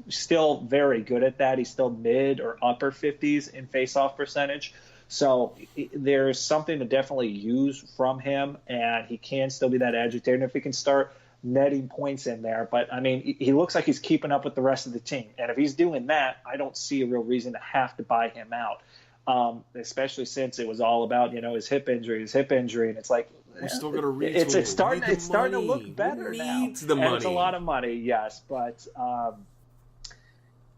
still very good at that. He's still mid or upper 50s in face-off percentage, so there's something to definitely use from him, and he can still be that agitator. And if he can start netting points in there, but I mean, he looks like he's keeping up with the rest of the team, and if he's doing that, I don't see a real reason to have to buy him out. Especially since it was all about, his hip injury, and it's like we're still going to reach. It's starting to look better now. The money. It's a lot of money, yes, but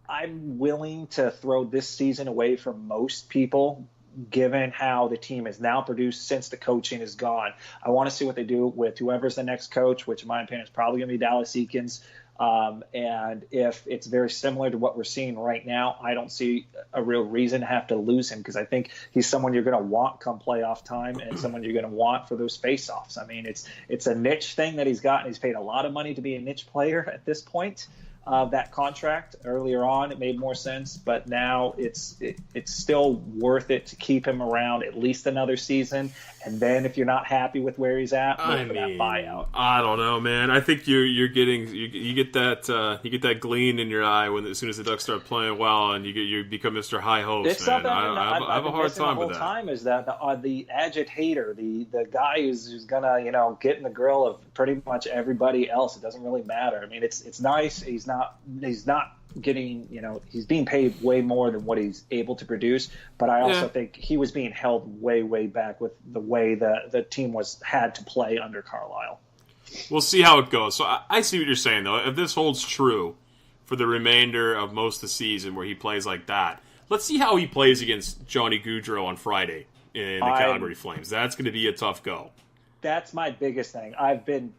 I'm willing to throw this season away from most people, given how the team is now produced since the coaching is gone. I want to see what they do with whoever's the next coach, which in my opinion is probably going to be Dallas Eakins. And if it's very similar to what we're seeing right now, I don't see a real reason to have to lose him because I think he's someone you're going to want come playoff time and someone you're going to want for those face-offs. I mean, it's a niche thing that he's got, and he's paid a lot of money to be a niche player at this point. That contract earlier on, it made more sense, but now it's still worth it to keep him around at least another season. And then if you're not happy with where he's at, look for that buyout. I don't know, man. I think you get that gleam in your eye as soon as the Ducks start playing well, and you become Mr. High Hopes. It's man. something I have a hard time with that. The whole time is that the agitator, the guy who's gonna get in the grill of pretty much everybody else. It doesn't really matter. I mean, it's nice. He's not getting, he's being paid way more than what he's able to produce. But I also think he was being held way, way back with the way the team had to play under Carlisle. We'll see how it goes. So I see what you're saying, though. If this holds true for the remainder of most of the season where he plays like that, let's see how he plays against Johnny Gaudreau on Friday in the Calgary Flames. That's going to be a tough go. That's my biggest thing. I've been,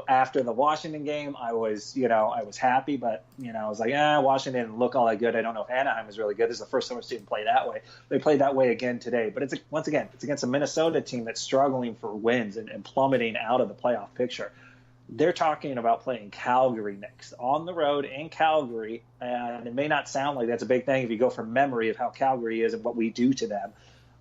after the Washington game, I was happy, but, I was like, Washington didn't look all that good. I don't know if Anaheim was really good. This is the first time I've seen them play that way. They played that way again today. But once again, it's against a Minnesota team that's struggling for wins and plummeting out of the playoff picture. They're talking about playing Calgary next on the road in Calgary. And it may not sound like that's a big thing if you go from memory of how Calgary is and what we do to them.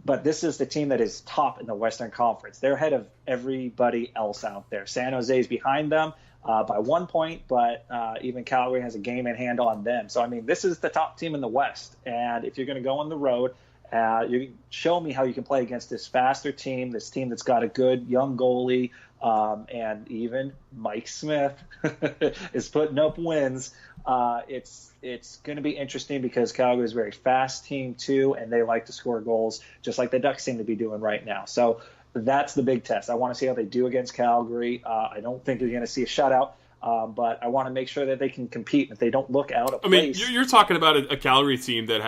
But this is the team that is top in the Western Conference. They're ahead of everybody else out there. San Jose is behind them by 1 point, but even Calgary has a game in hand on them. So, this is the top team in the West. And if you're going to go on the road, you show me how you can play against this faster team, this team that's got a good young goalie, and even Mike Smith is putting up wins. It's going to be interesting because Calgary is a very fast team too, and they like to score goals, just like the Ducks seem to be doing right now. So that's the big test. I want to see how they do against Calgary. I don't think you're going to see a shutout, but I want to make sure that they can compete. If they don't look out of place. You're talking about a Calgary team that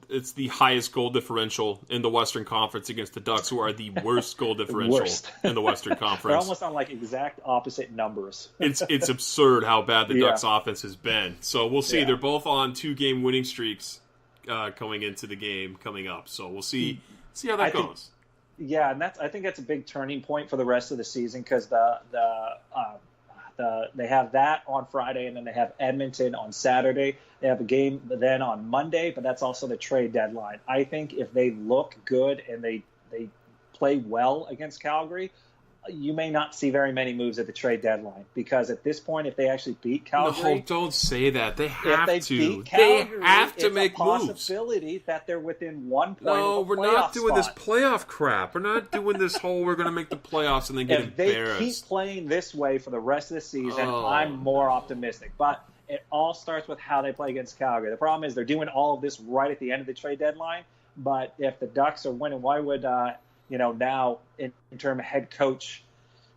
it's the highest goal differential in the Western Conference against the Ducks, who are the worst goal differential in the Western Conference. They're almost on exact opposite numbers. It's absurd how bad the Ducks offense has been. So we'll see. They're both on 2-game winning streaks going into the game coming up. So we'll see how that goes. And I think that's a big turning point for the rest of the season because they have that on Friday, and then they have Edmonton on Saturday. They have a game then on Monday, but that's also the trade deadline. I think if they look good and they play well against Calgary, you may not see very many moves at the trade deadline because at this point, if they actually beat Calgary... No, don't say that. They have if they to. Beat Calgary, they have to make moves. It's a possibility that they're within 1 point No, of a we're not doing spot. this playoff crap. We're not doing this whole we're going to make the playoffs and then get embarrassed. If they keep playing this way for the rest of the season, I'm more optimistic. But it all starts with how they play against Calgary. The problem is they're doing all of this right at the end of the trade deadline. But if the Ducks are winning, why would now in terms of head coach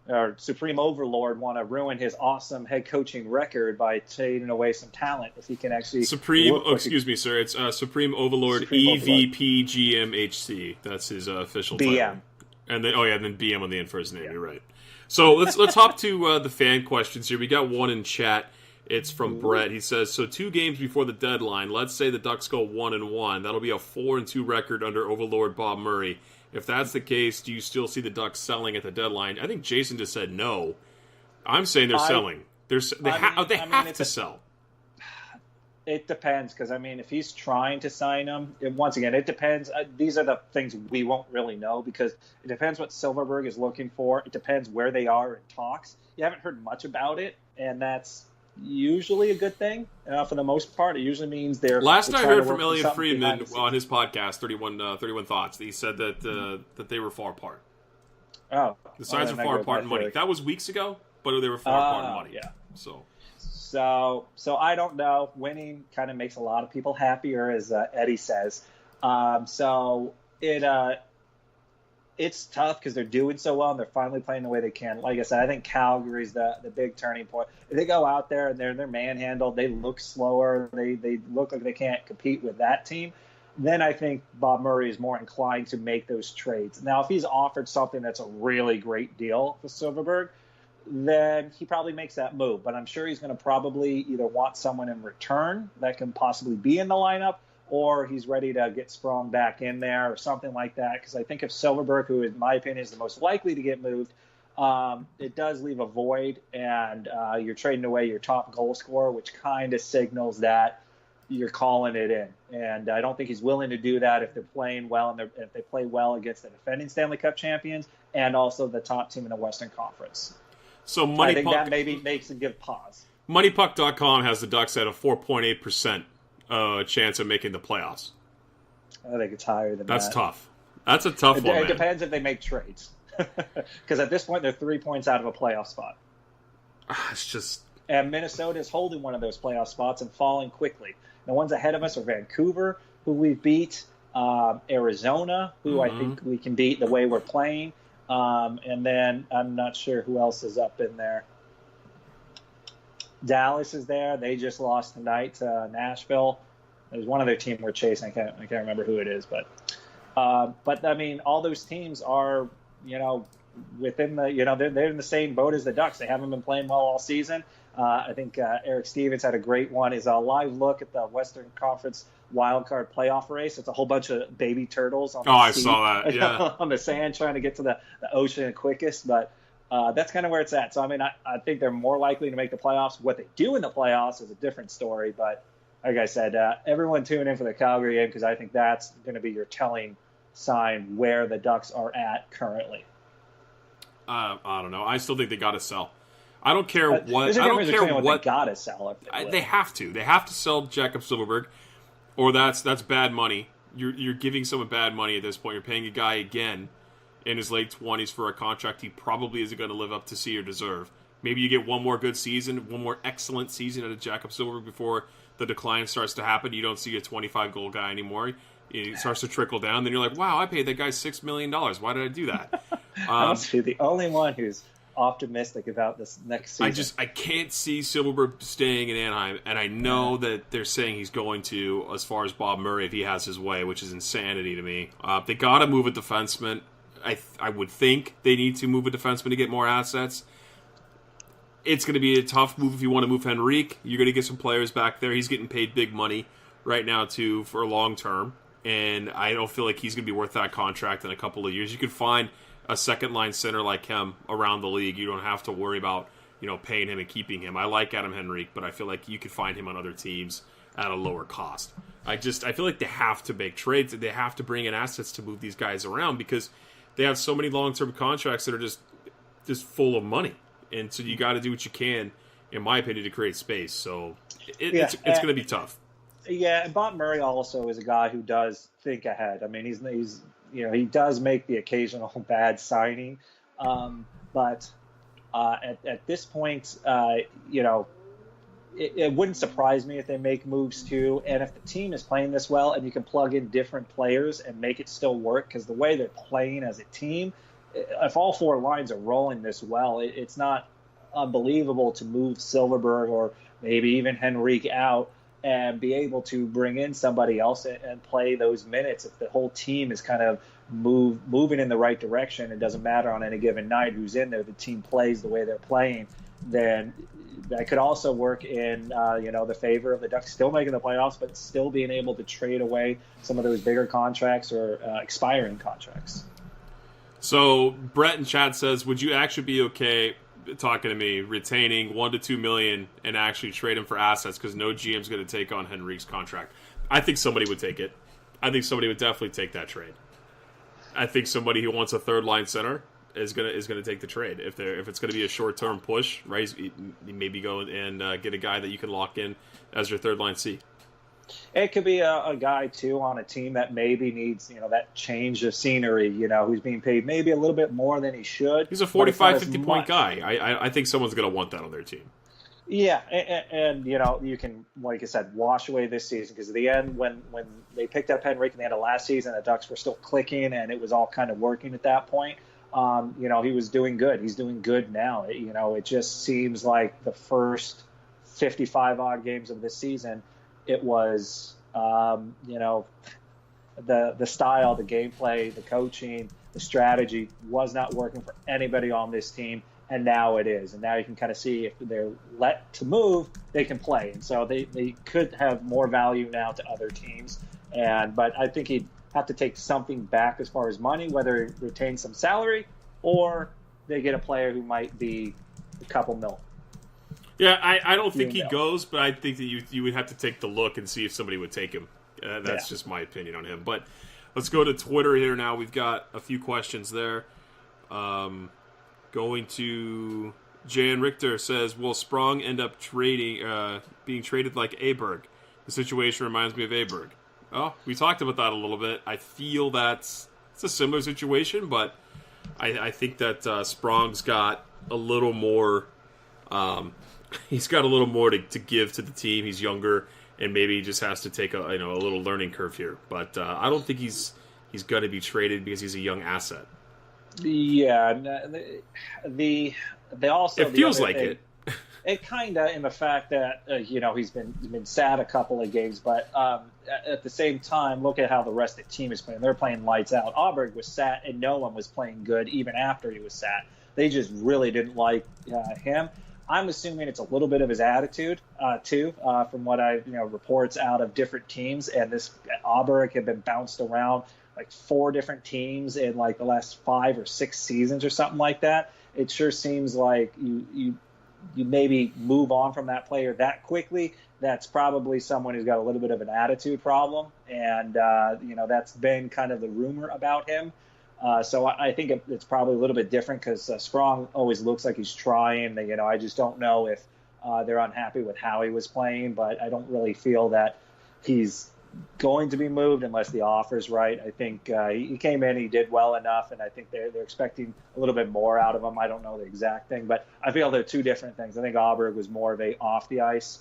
or supreme overlord want to ruin his awesome head coaching record by trading away some talent if he can actually excuse me, sir. It's Supreme Overlord EVPGMHC. That's his official BM. title. And then BM on the end for his name. Yeah. You're right. So let's hop to the fan questions here. We got one in chat. It's from Brett. He says, so 2 games before the deadline, let's say the Ducks go 1-1. That'll be a 4-2 record under Overlord Bob Murray. If that's the case, do you still see the Ducks selling at the deadline? I think Jason just said no. I'm saying they're selling. They have to sell. It depends because, if he's trying to sign them, once again, it depends. These are the things we won't really know because it depends what Silverberg is looking for. It depends where they are in talks. You haven't heard much about it, and that's usually a good thing for the most part. It usually means they're... Last I heard from Elliot Friedman on his podcast, 31 Thoughts, he said that they were far apart. Oh. The sides are far apart in money. That was weeks ago, but they were far apart in money. Yeah. So I don't know. Winning kind of makes a lot of people happier, as Eddie says. It's tough because they're doing so well and they're finally playing the way they can. Like I said, I think Calgary's the big turning point. If they go out there and they're manhandled, they look slower, they look like they can't compete with that team, then I think Bob Murray is more inclined to make those trades. Now, if he's offered something that's a really great deal for Silverberg, then he probably makes that move. But I'm sure he's going to probably either want someone in return that can possibly be in the lineup, or he's ready to get Sprong back in there or something like that. Because I think if Silverberg, who in my opinion is the most likely to get moved, it does leave a void, and you're trading away your top goal scorer, which kind of signals that you're calling it in. And I don't think he's willing to do that if they're playing well and if they play well against the defending Stanley Cup champions and also the top team in the Western Conference. So I think that maybe makes it give pause. MoneyPuck.com has the Ducks at a 4.8% chance of making the playoffs. I think it's higher than that. That's tough. That's a tough one, It man. depends if they make trades. Because at this point, they're 3 points out of a playoff spot. It's just... And Minnesota is holding one of those playoff spots and falling quickly. The ones ahead of us are Vancouver, who we've beat, Arizona, who I think we can beat the way we're playing. And then I'm not sure who else is up in there. Dallas is there. They just lost tonight to Nashville. There's one other team we're chasing. I can't remember who it is, but I mean, all those teams are, within the, they're in the same boat as the Ducks. They haven't been playing well all season. I think Eric Stevens had a great one. Is a live look at the Western Conference wildcard playoff race. It's a whole bunch of baby turtles on the I sea, saw that. Yeah, on the sand trying to get to the ocean quickest. But that's kind of where it's at. So I mean, I think they're more likely to make the playoffs. What they do in the playoffs is a different story. But like I said, everyone tune in for the Calgary game because I think that's going to be your telling sign where the Ducks are at currently. I don't know. I still think they got to sell. I don't care what. There's a I don't difference care between what they gotta sell. They have to. They have to sell Jakob Silfverberg, or that's bad money. You're giving someone bad money at this point. You're paying a guy again in his late 20s for a contract he probably isn't going to live up to see or deserve. Maybe you get one more good season, one more excellent season out of Jakob Silfverberg before the decline starts to happen. You don't see a 25-goal guy anymore. It starts to trickle down. Then you're like, wow, I paid that guy $6 million. Why did I do that? I must be the only one who's optimistic about this next season. I can't see Silfverberg staying in Anaheim, and I know that they're saying he's going to, as far as Bob Murray, if he has his way, which is insanity to me. They got to move a defenseman. I would think they need to move a defenseman to get more assets. It's going to be a tough move if you want to move Henrique. You're going to get some players back there. He's getting paid big money right now, too, for long term, and I don't feel like he's going to be worth that contract in a couple of years. You could find a second-line center like him around the league. You don't have to worry about, paying him and keeping him. I like Adam Henrique, but I feel like you could find him on other teams at a lower cost. I feel like they have to make trades. They have to bring in assets to move these guys around because they have so many long-term contracts that are just full of money. And so you got to do what you can, in my opinion, to create space. So it's going to be tough. Yeah, and Bob Murray also is a guy who does think ahead. I mean, he's he does make the occasional bad signing, but at this point, it wouldn't surprise me if they make moves too. And if the team is playing this well, and you can plug in different players and make it still work, because the way they're playing as a team, if all four lines are rolling this well, it's not unbelievable to move Silfverberg or maybe even Henrique out and be able to bring in somebody else and play those minutes. If the whole team is kind of moving in the right direction, it doesn't matter on any given night who's in there, the team plays the way they're playing, then that could also work in the favor of the Ducks still making the playoffs, but still being able to trade away some of those bigger contracts or expiring contracts. So Brett in chat says, would you actually be okay, talking to me, retaining $1 to $2 million and actually trade him for assets because no GM's going to take on Henrique's contract? I think somebody would take it. I think somebody would definitely take that trade. I think somebody who wants a third line center is gonna take the trade. If it's going to be a short term push, right? Maybe go and get a guy that you can lock in as your third line C. It could be a guy, too, on a team that maybe needs, that change of scenery, who's being paid maybe a little bit more than he should. He's a 45, 50-point guy. I think someone's going to want that on their team. Yeah, and you can, like I said, wash away this season, because at the end, when they picked up Henrique in the end of last season, the Ducks were still clicking, and it was all kind of working at that point. He was doing good. He's doing good now. It just seems like the first 55-odd games of this season, it was, the style, the gameplay, the coaching, the strategy was not working for anybody on this team, and now it is. And now you can kind of see if they're let to move, they can play. And so they could have more value now to other teams. But I think he'd have to take something back as far as money, whether he retains some salary or they get a player who might be a couple mil. Yeah, I don't think he goes, but I think that you would have to take the look and see if somebody would take him. That's just my opinion on him. But let's go to Twitter here now. We've got a few questions there. Going to Jan Richter says, will Sprong end up being traded like Aberg? The situation reminds me of Aberg. Oh, we talked about that a little bit. I feel it's a similar situation, but I think that Sprong's got a little more he's got a little more to give to the team. He's younger, and maybe he just has to take a little learning curve here. But I don't think he's going to be traded because he's a young asset. Yeah, they also it feels like it. It kind of, in the fact that he's been sad a couple of games, but at the same time, look at how the rest of the team is playing. They're playing lights out. Auburn was sat, and no one was playing good even after he was sat. They just really didn't like him. I'm assuming it's a little bit of his attitude too, from what I reports out of different teams. And this Auburn had been bounced around like 4 different teams in like the last 5 or 6 seasons or something like that. It sure seems like you maybe move on from that player that quickly. That's probably someone who's got a little bit of an attitude problem, and that's been kind of the rumor about him. So I think it's probably a little bit different because Sprong always looks like he's trying. I just don't know if they're unhappy with how he was playing, but I don't really feel that he's going to be moved unless the offer's right. I think he came in, he did well enough, and I think they're expecting a little bit more out of him. I don't know the exact thing, but I feel they're 2 different things. I think Auburn was more of a off the ice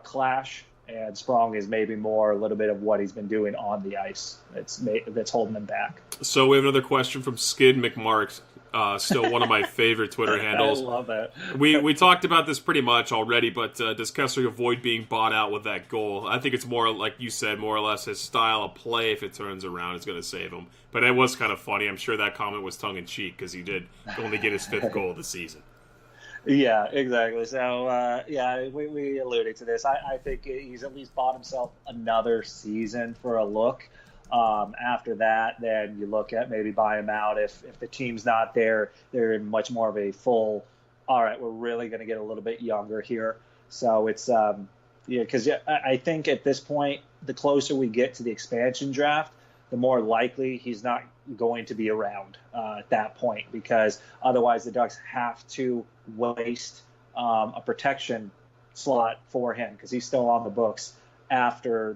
clash, and Sprong is maybe more a little bit of what he's been doing on the ice that's holding him back. So we have another question from Skid McMark. Still one of my favorite Twitter handles. I love it. We talked about this pretty much already, but does KESLER avoid being bought out with that goal? I think it's more, like you said, more or less his style of play, if it turns around, is going to save him. But it was kind of funny. I'm sure that comment was tongue-in-cheek because he did only get his 5th goal of the season. Yeah, exactly. So, we alluded to this. I think he's at least bought himself another season for a look. After that, then you look at maybe buy him out. If the team's not there, they're in much more of a full, all right, we're really going to get a little bit younger here. So it's, because I think at this point, the closer we get to the expansion draft, the more likely he's not going to be around at that point, because otherwise the Ducks have to waste a protection slot for him because he's still on the books after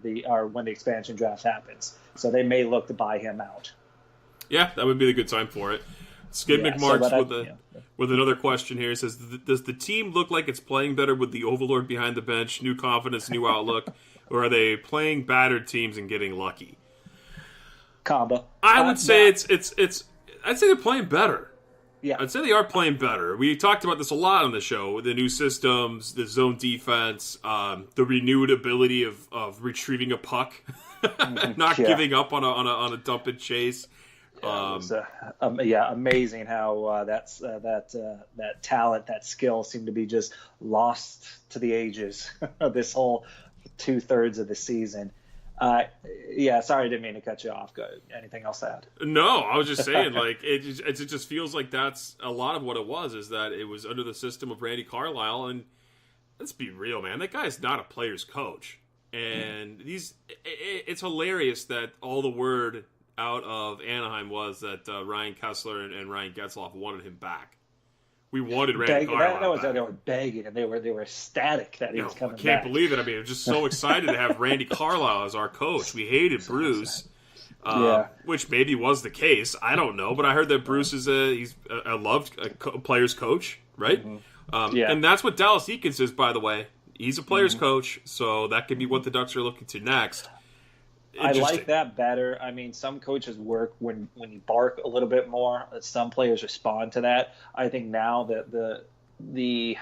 when the expansion draft happens. So they may look to buy him out. Yeah, that would be the good time for it. Skid McMarks with another question here. He says, does the team look like it's playing better with the Overlord behind the bench, new confidence, new outlook, or are they playing battered teams and getting lucky? Combo. I would say I'd say they're playing better. Yeah. I'd say they are playing better. We talked about this a lot on the show, the new systems, the zone defense, the renewed ability of retrieving a puck, not giving up on a dump and chase. It was, amazing how that talent, that skill seemed to be just lost to the ages this whole 2/3 of the season. Sorry, I didn't mean to cut you off. Anything else to add? No, I was just saying, like, it just feels like that's a lot of what it was, is that it was under the system of Randy Carlyle, and let's be real, man, that guy's not a player's coach. And it's hilarious that all the word out of Anaheim was that Ryan KESLER and Ryan Getzlaf wanted him back. We wanted Randy Carlyle back. They were begging, and they were ecstatic that he was coming back. I can't believe it. I mean, I'm just so excited to have Randy Carlyle as our coach. We hated Bruce, which maybe was the case. I don't know, but I heard that Bruce is he's a loved player's coach, right? Mm-hmm. And that's what Dallas Eakins is, by the way. He's a player's coach, so that could be what the Ducks are looking to next. I like that better. I mean, some coaches work when you bark a little bit more. Some players respond to that. I think now that the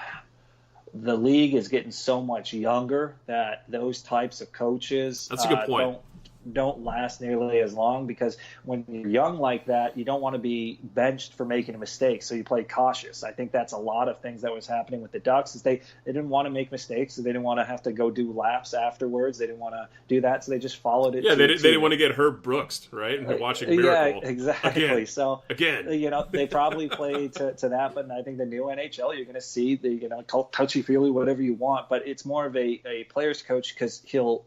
league is getting so much younger that those types of coaches that's a good point. Don't last nearly as long, because when you're young like that, you don't want to be benched for making a mistake, so you play cautious. I think that's a lot of things that was happening with the Ducks, is they didn't want to make mistakes, so they didn't want to have to go do laps afterwards. They didn't want to do that, so they just followed it. Yeah, they didn't want to get Herb Brooks, right? And watching Miracle. Yeah, exactly. Again. So again, they probably play to that, but I think the new NHL, you're going to see touchy-feely, whatever you want, but it's more of a player's coach, because he'll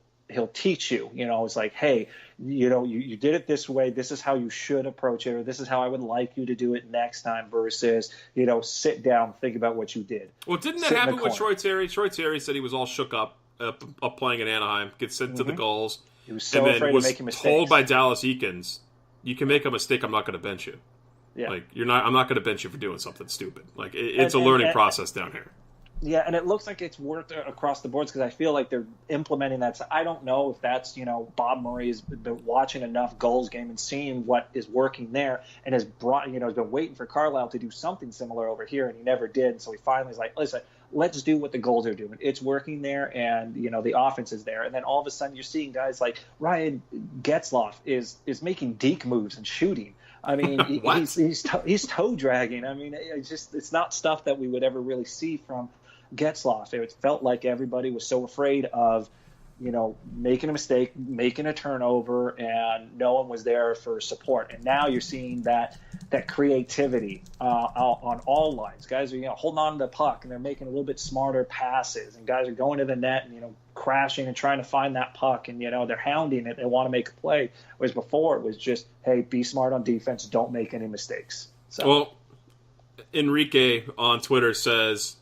teach you, it's like, hey, you did it this way. This is how you should approach it, or this is how I would like you to do it next time, versus, sit down, think about what you did. Well, didn't that happen with Troy Terry? Troy Terry said he was all shook up playing in Anaheim, gets sent to the goals. He was so afraid of making mistakes. Told by Dallas Eakins, you can make a mistake, I'm not going to bench you. Yeah. Like, I'm not going to bench you for doing something stupid. Like, it's a learning process down here. Yeah, and it looks like it's worked across the boards because I feel like they're implementing that. So I don't know if that's, Bob Murray has been watching enough goals game and seeing what is working there and has has been waiting for Carlisle to do something similar over here, and he never did. So he finally is like, listen, let's do what the goals are doing. It's working there, and, the offense is there. And then all of a sudden you're seeing guys like Ryan Getzlaf is making deke moves and shooting. I mean, he's toe dragging. I mean, it's not stuff that we would ever really see from Getzlaf. It felt like everybody was so afraid of, making a mistake, making a turnover, and no one was there for support. And now you're seeing that creativity on all lines. Guys are holding on to the puck, and they're making a little bit smarter passes, and guys are going to the net and crashing and trying to find that puck, and they're hounding it. They want to make a play. Whereas before it was just, hey, be smart on defense, don't make any mistakes. So. Well, Enrique on Twitter says,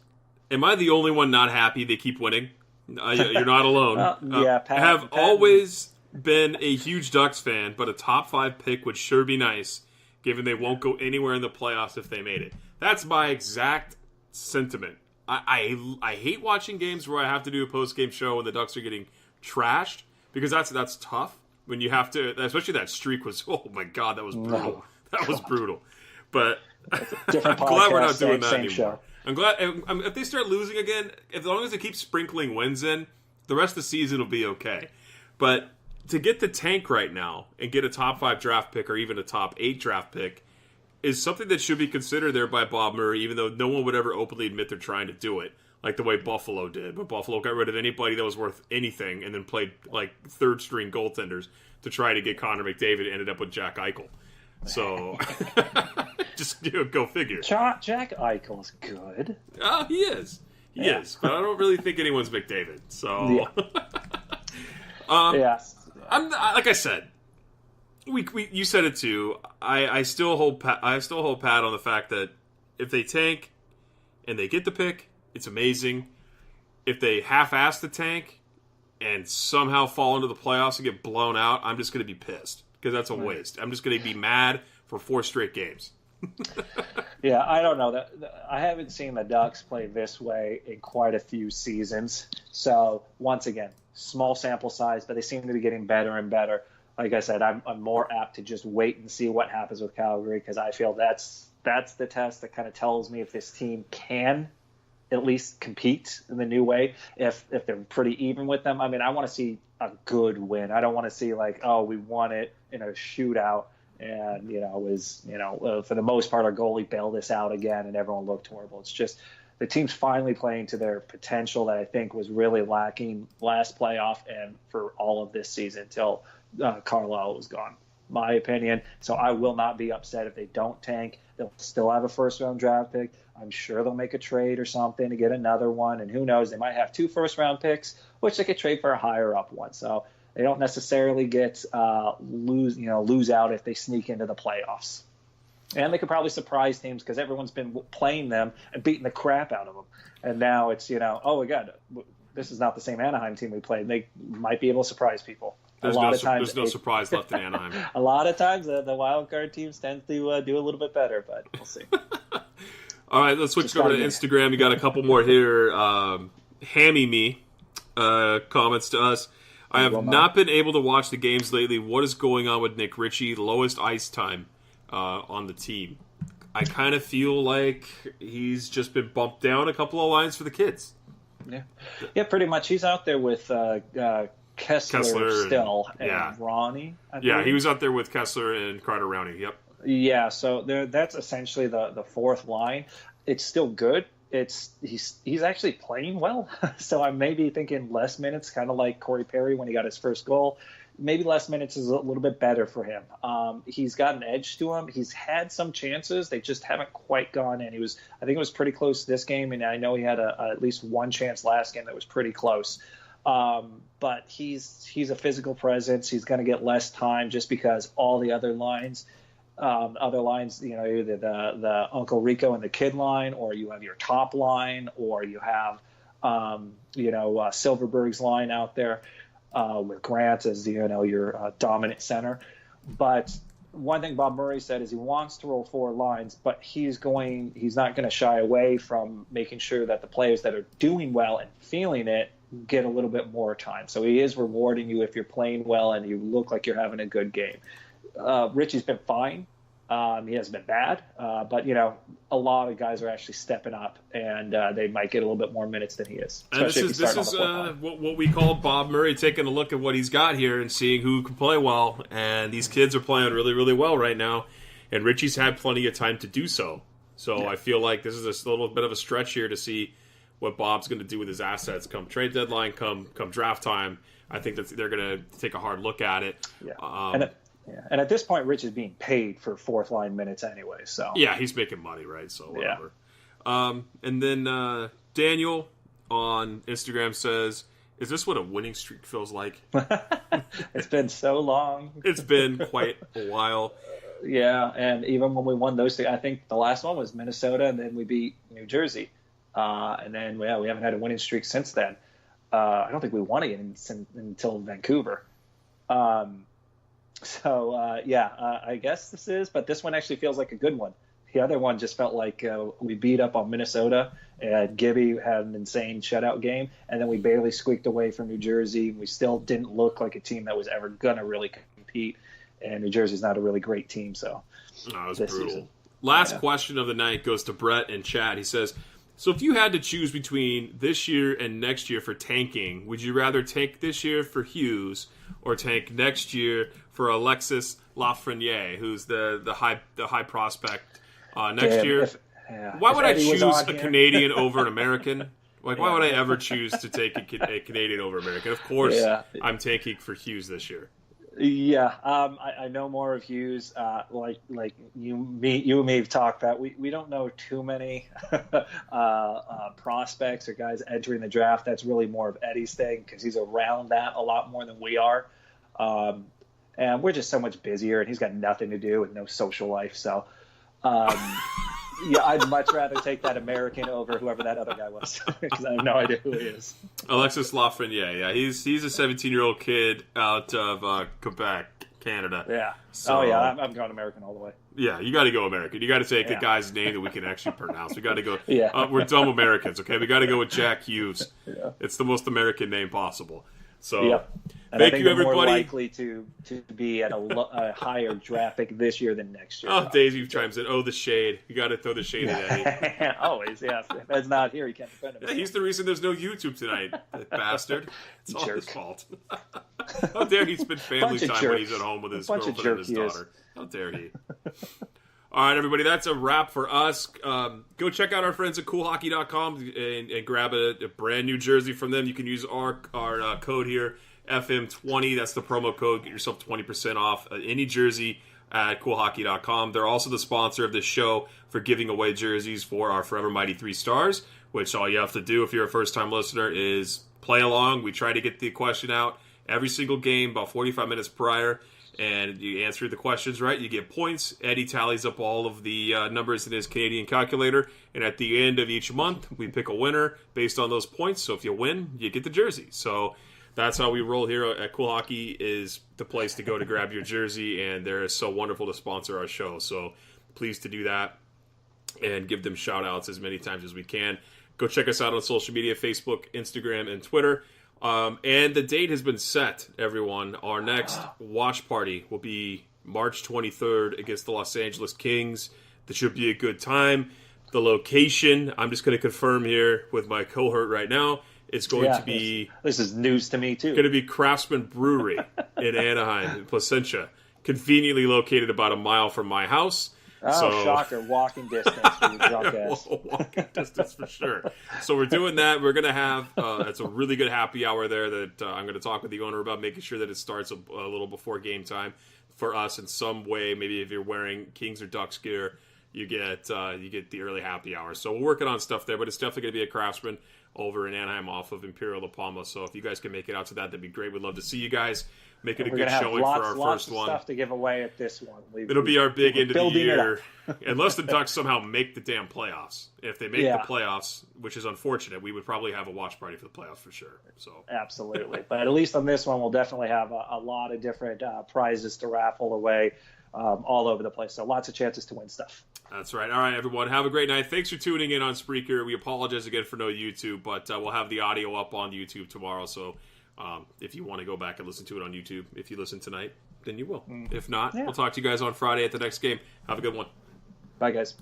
"Am I the only one not happy they keep winning?" You're not alone. Pat, I have always been a huge Ducks fan, but a top 5 pick would sure be nice, given they won't go anywhere in the playoffs if they made it. That's my exact sentiment. I hate watching games where I have to do a post-game show when the Ducks are getting trashed, because that's tough. When you have to, especially that streak was, oh my God, that was brutal. No. That was brutal. But I'm different glad we're not doing that same anymore. show. I'm glad if they start losing again, as long as they keep sprinkling wins in, the rest of the season will be okay. But to get the tank right now and get a top 5 draft pick or even a top 8 draft pick is something that should be considered there by Bob Murray, even though no one would ever openly admit they're trying to do it, like the way Buffalo did. But Buffalo got rid of anybody that was worth anything and then played like third-string goaltenders to try to get Connor McDavid, and ended up with Jack Eichel. So, just go figure. Jack Eichel's good. Oh, he is. He is. But I don't really think anyone's McDavid. So, Yes. Like I said, you said it too. I still hold pat on the fact that if they tank and they get the pick, it's amazing. If they half-ass the tank and somehow fall into the playoffs and get blown out, I'm just going to be pissed. Because that's a waste. I'm just going to be mad for 4 straight games. Yeah, I don't know. I haven't seen the Ducks play this way in quite a few seasons. So, once again, small sample size, but they seem to be getting better and better. Like I said, I'm more apt to just wait and see what happens with Calgary, because I feel that's the test that kind of tells me if this team can at least compete in the new way, if they're pretty even with them. I mean, I want to see a good win. I don't want to see like, oh, we won it in a shootout and, for the most part, our goalie bailed us out again and everyone looked horrible. It's just the team's finally playing to their potential that I think was really lacking last playoff and for all of this season until Carlisle was gone, my opinion. So I will not be upset if they don't tank. They'll still have a first-round draft pick. I'm sure they'll make a trade or something to get another one. And who knows, they might have 2 first-round picks, which they could trade for a higher-up one. So they don't necessarily get lose out if they sneak into the playoffs. And they could probably surprise teams because everyone's been playing them and beating the crap out of them. And now it's, oh, my God, this is not the same Anaheim team we played. They might be able to surprise people. There's no surprise left in Anaheim. A lot of times the wild card teams tend to do a little bit better, but we'll see. All right, let's switch over to Instagram. You got a couple more here. Hammy Me comments to us. I have not been able to watch the games lately. What is going on with Nick Ritchie? Lowest ice time on the team. I kind of feel like he's just been bumped down a couple of lines for the kids. Yeah, pretty much. He's out there with Kessler still and Ronnie. Yeah, he was out there with Kessler and Carter Rowney. Yep. Yeah, so that's essentially the fourth line. It's still good. He's actually playing well. So I may be thinking less minutes, kind of like Corey Perry when he got his first goal. Maybe less minutes is a little bit better for him. He's got an edge to him. He's had some chances. They just haven't quite gone in. I think it was pretty close this game, and I know he had at least one chance last game that was pretty close. But he's a physical presence. He's going to get less time just because all the other lines, either the Uncle Rico and the kid line, or you have your top line, or you have, Silverberg's line out there with Grant as, your dominant center. But one thing Bob Murray said is he wants to roll 4 lines, but he's not going to shy away from making sure that the players that are doing well and feeling it get a little bit more time. So he is rewarding you if you're playing well and you look like you're having a good game. Richie's been fine. He hasn't been bad, but a lot of guys are actually stepping up, and they might get a little bit more minutes than he is. And this is what we call Bob Murray taking a look at what he's got here and seeing who can play well. And these kids are playing really, really well right now, and Richie's had plenty of time to do so. So I feel like this is a little bit of a stretch here to see what Bob's going to do with his assets come trade deadline, come draft time. I think that they're going to take a hard look at it. Yeah. And at this point, Rich is being paid for 4th line minutes anyway. So yeah, he's making money, right? So whatever. Yeah. And then Daniel on Instagram says, "Is this what a winning streak feels like?" It's been so long. It's been quite a while. Yeah, and even when we won those 2, I think the last one was Minnesota, and then we beat New Jersey, and then we haven't had a winning streak since then. I don't think we won again until Vancouver. I guess this is, but this one actually feels like a good one. The other one just felt like we beat up on Minnesota, and Gibby had an insane shutout game, and then we barely squeaked away from New Jersey. We still didn't look like a team that was ever going to really compete, and New Jersey's not a really great team. So it was brutal. Season. Last question of the night goes to Brett in chat. He says, "So if you had to choose between this year and next year for tanking, would you rather tank this year for Hughes or tank next year for Alexis Lafreniere, who's the high prospect next year?" Why would I choose a Canadian over an American? Why would I ever choose to take a Canadian over American? Of course, I'm tanking for Hughes this year. Yeah, I know more of Hughes. Like you and me have talked about. We don't know too many prospects or guys entering the draft. That's really more of Eddie's thing because he's around that a lot more than we are. And we're just so much busier, and he's got nothing to do with no social life. So, I'd much rather take that American over whoever that other guy was because I have no idea who he is. Alexis Lafreniere, yeah, he's a 17-year-old kid out of Quebec, Canada. Yeah. So, I'm going American all the way. Yeah, you got to go American. You got to take a guy's name that we can actually pronounce. We got to go. Yeah. We're dumb Americans, okay? We got to go with Jack Hughes. Yeah. It's the most American name possible. So. Yep. And thank I think you, everybody. More likely to be at a higher draft pick this year than next year. Oh, Daisy chimes in. Oh, the shade. You got to throw the shade at Eddie. Always, yeah. If Ed's not here, he can't defend him. Yeah, he's the reason there's no YouTube tonight, that bastard. It's all his fault. How dare he spend family time when he's at home with his girlfriend and his daughter. How dare he? All right, everybody, that's a wrap for us. Go check out our friends at coolhockey.com and grab a brand new jersey from them. You can use our code here, FM20. That's the promo code. Get yourself 20% off any jersey at coolhockey.com. They're also the sponsor of this show for giving away jerseys for our Forever Mighty 3 Stars, which all you have to do if you're a first-time listener is play along. We try to get the question out every single game about 45 minutes prior. And you answer the questions right, you get points. Eddie tallies up all of the numbers in his Canadian calculator. And at the end of each month, we pick a winner based on those points. So if you win, you get the jersey. So that's how we roll here at Cool Hockey, is the place to go to grab your jersey. And they're so wonderful to sponsor our show. So pleased to do that and give them shout-outs as many times as we can. Go check us out on social media, Facebook, Instagram, and Twitter. And the date has been set, everyone. Our next watch party will be March 23rd against the Los Angeles Kings. That should be a good time. The location, I'm just going to confirm here with my cohort right now. It's going to be... This is news to me, too. Going to be Craftsman Brewery in Anaheim, in Placentia. Conveniently located about a mile from my house. Oh, shocker. Walking distance for your drunk ass. Walking distance for sure. So we're doing that. We're going to have, it's a really good happy hour there that I'm going to talk with the owner about, making sure that it starts a little before game time for us in some way. Maybe if you're wearing Kings or Ducks gear, you get the early happy hour. So we're working on stuff there, but it's definitely going to be a Craftsman over in Anaheim off of Imperial La Palma. So if you guys can make it out to that, that'd be great. We'd love to see you guys. Make it a good showing for our first one. Stuff to give away at this one. It'll be our big end of the year, unless the Ducks somehow make the damn playoffs. If they make the playoffs, which is unfortunate, we would probably have a watch party for the playoffs for sure. So absolutely, but at least on this one, we'll definitely have a lot of different prizes to raffle away. all over the place. So lots of chances to win stuff. That's right. All right, everyone. Have a great night. Thanks for tuning in on Spreaker. We apologize again for no YouTube, but we'll have the audio up on YouTube tomorrow. So if you want to go back and listen to it on YouTube, if you listen tonight, then you will. If not, we'll talk to you guys on Friday at the next game. Have a good one. Bye, guys.